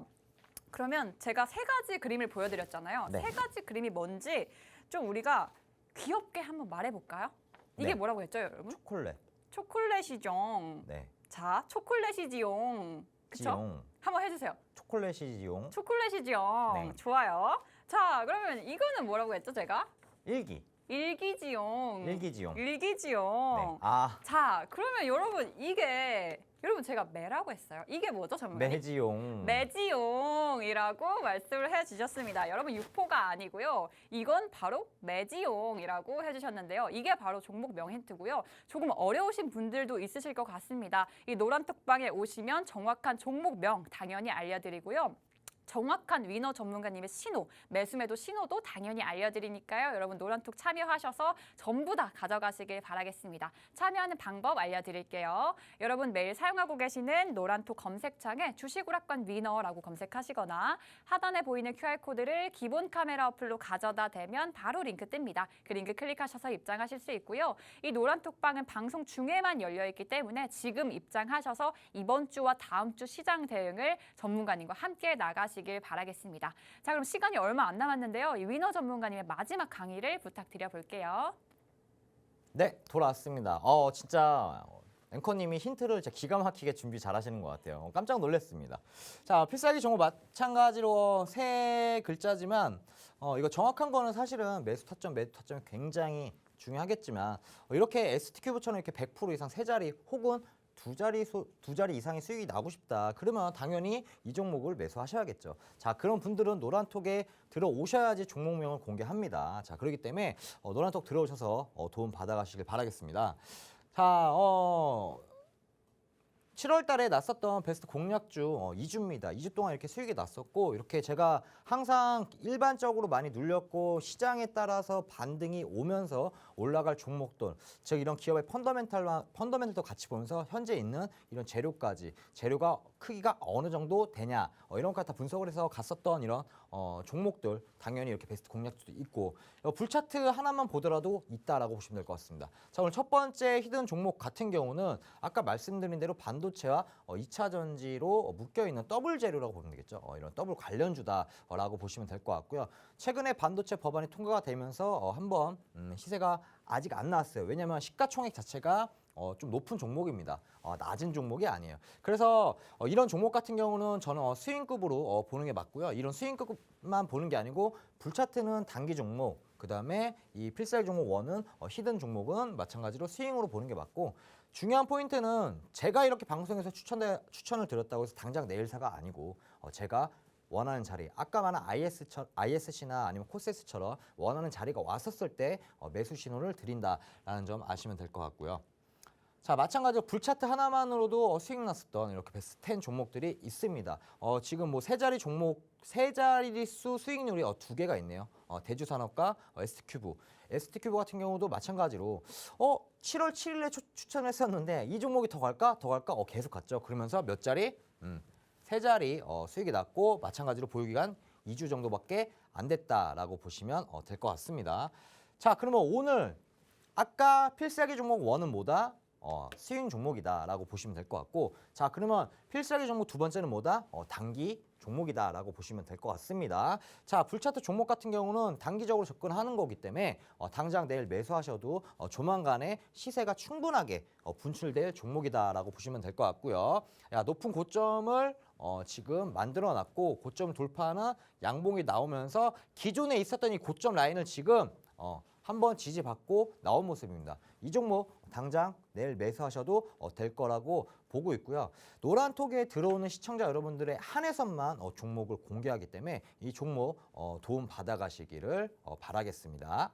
그러면 제가 세 가지 그림을 보여드렸잖아요. 네. 세 가지 그림이 뭔지 좀 우리가 귀엽게 한번 말해볼까요? 이게 네. 뭐라고 했죠, 여러분? 초콜릿. 초콜릿이죠. 네. 자, 초콜릿이지용. 그쵸? 지용. 한번 해주세요. 초콜릿이지용. 초콜릿이지용. 네. 좋아요. 자, 그러면 이거는 뭐라고 했죠, 제가? 일기. 일기지용. 일기지용. 일기지용. 네. 아, 자, 그러면 여러분 이게 여러분 제가 매라고 했어요. 이게 뭐죠, 전문가님? 매지용. 매지용이라고 말씀을 해주셨습니다. 여러분 육포가 아니고요. 이건 바로 매지용이라고 해주셨는데요. 이게 바로 종목명 힌트고요. 조금 어려우신 분들도 있으실 것 같습니다. 이 노란톡방에 오시면 정확한 종목명 당연히 알려드리고요. 정확한 위너 전문가님의 신호, 매수매도 신호도 당연히 알려드리니까요. 여러분 노란톡 참여하셔서 전부 다 가져가시길 바라겠습니다. 참여하는 방법 알려드릴게요. 여러분 매일 사용하고 계시는 노란톡 검색창에 주식오락관 위너라고 검색하시거나 하단에 보이는 QR코드를 기본 카메라 어플로 가져다 대면 바로 링크 뜹니다. 그 링크 클릭하셔서 입장하실 수 있고요. 이 노란톡방은 방송 중에만 열려있기 때문에 지금 입장하셔서 이번 주와 다음 주 시장 대응을 전문가님과 함께 나가시길 바라겠습니다. 자, 그럼 시간이 얼마 안 남았는데요. 이 위너 전문가님의 마지막 강의를 부탁드려 볼게요. 네, 돌아왔습니다. 진짜 앵커님이 힌트를 진짜 기가 막히게 준비 잘하시는 것 같아요. 깜짝 놀랐습니다. 자, 필살기 종목 마찬가지로 세 글자지만 이거 정확한 거는 사실은 매수 타점, 매도 타점이 굉장히 중요하겠지만 이렇게 STQ부처럼 이렇게 100% 이상 세 자리 혹은 두 자리 이상의 수익이 나고 싶다. 그러면 당연히 이 종목을 매수하셔야겠죠. 자, 그런 분들은 노란톡에 들어오셔야지 종목명을 공개합니다. 자, 그렇기 때문에 노란톡 들어오셔서 도움 받아가시길 바라겠습니다. 자, 7월 달에 났었던 베스트 공략주 2주입니다. 2주 동안 이렇게 수익이 났었고 이렇게 제가 항상 일반적으로 많이 눌렸고 시장에 따라서 반등이 오면서 올라갈 종목들, 즉 이런 기업의 펀더멘탈도 같이 보면서 현재 있는 이런 재료까지 재료가 크기가 어느 정도 되냐 이런 것 다 분석을 해서 갔었던 이런 종목들 당연히 이렇게 베스트 공략주도 있고 불차트 하나만 보더라도 있다라고 보시면 될 것 같습니다. 자, 오늘 첫 번째 히든 종목 같은 경우는 아까 말씀드린 대로 반도체와 2차 전지로 묶여 있는 더블 재료라고 보면 되겠죠. 이런 더블 관련주다라고 보시면 될 것 같고요. 최근에 반도체 법안이 통과가 되면서 한번 시세가 아직 안 나왔어요. 왜냐하면 시가총액 자체가 좀 높은 종목입니다. 낮은 종목이 아니에요. 그래서 이런 종목 같은 경우는 저는 스윙급으로 보는 게 맞고요. 이런 스윙급만 보는 게 아니고 불차트는 단기 종목, 그다음에 이 필살 종목 1은 히든 종목은 마찬가지로 스윙으로 보는 게 맞고 중요한 포인트는 제가 이렇게 방송에서 추천을 드렸다고 해서 당장 내일 사가 아니고 제가 원하는 자리, 아까 말한 ISC나 아니면 코세스처럼 원하는 자리가 왔었을 때 매수 신호를 드린다라는 점 아시면 될 것 같고요. 자, 마찬가지로 불차트 하나만으로도 수익 났었던 이렇게 베스트 10 종목들이 있습니다. 지금 뭐 세 자릿수 수익률이 두 개가 있네요. 대주산업과 ST큐브. ST큐브 같은 경우도 마찬가지로 7월 7일에 추천을 했었는데 이 종목이 더 갈까? 계속 갔죠. 그러면서 몇 자리? 세 자리 수익이 났고 마찬가지로 보유기간 2주 정도밖에 안 됐다라고 보시면 될 것 같습니다. 자, 그러면 오늘 아까 필살기 종목 1은 뭐다? 스윙 종목이다라고 보시면 될 것 같고 자, 그러면 필살기 종목 두 번째는 뭐다? 단기 종목이다라고 보시면 될 것 같습니다. 자, 불차트 종목 같은 경우는 단기적으로 접근하는 거기 때문에 당장 내일 매수하셔도 조만간에 시세가 충분하게 분출될 종목이다라고 보시면 될 것 같고요. 높은 고점을 지금 만들어놨고 고점 돌파하는 양봉이 나오면서 기존에 있었던 이 고점 라인을 지금 한번 지지받고 나온 모습입니다. 이 종목 당장 내일 매수하셔도 될 거라고 보고 있고요. 노란톡에 들어오는 시청자 여러분들의 한해선만 종목을 공개하기 때문에 이 종목 도움 받아가시기를 바라겠습니다.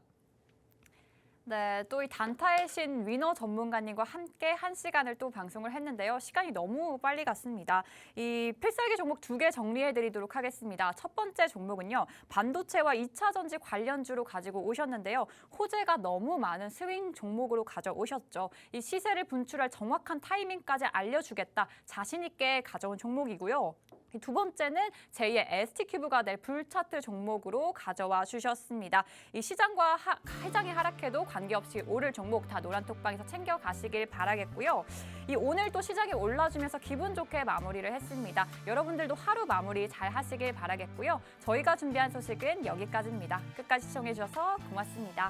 네, 또 이 단타의 신 위너 전문가님과 함께 1시간을 또 방송을 했는데요. 시간이 너무 빨리 갔습니다. 이 필살기 종목 2개 정리해드리도록 하겠습니다. 첫 번째 종목은요. 반도체와 2차 전지 관련주로 가지고 오셨는데요. 호재가 너무 많은 스윙 종목으로 가져오셨죠. 이 시세를 분출할 정확한 타이밍까지 알려주겠다. 자신 있게 가져온 종목이고요. 두 번째는 제2의 ST큐브가 될 불차트 종목으로 가져와 주셨습니다. 이 시장과 시장이 하락해도 관계없이 오를 종목 다 노란톡방에서 챙겨가시길 바라겠고요. 이 오늘 또 시장이 올라주면서 기분 좋게 마무리를 했습니다. 여러분들도 하루 마무리 잘 하시길 바라겠고요. 저희가 준비한 소식은 여기까지입니다. 끝까지 시청해 주셔서 고맙습니다.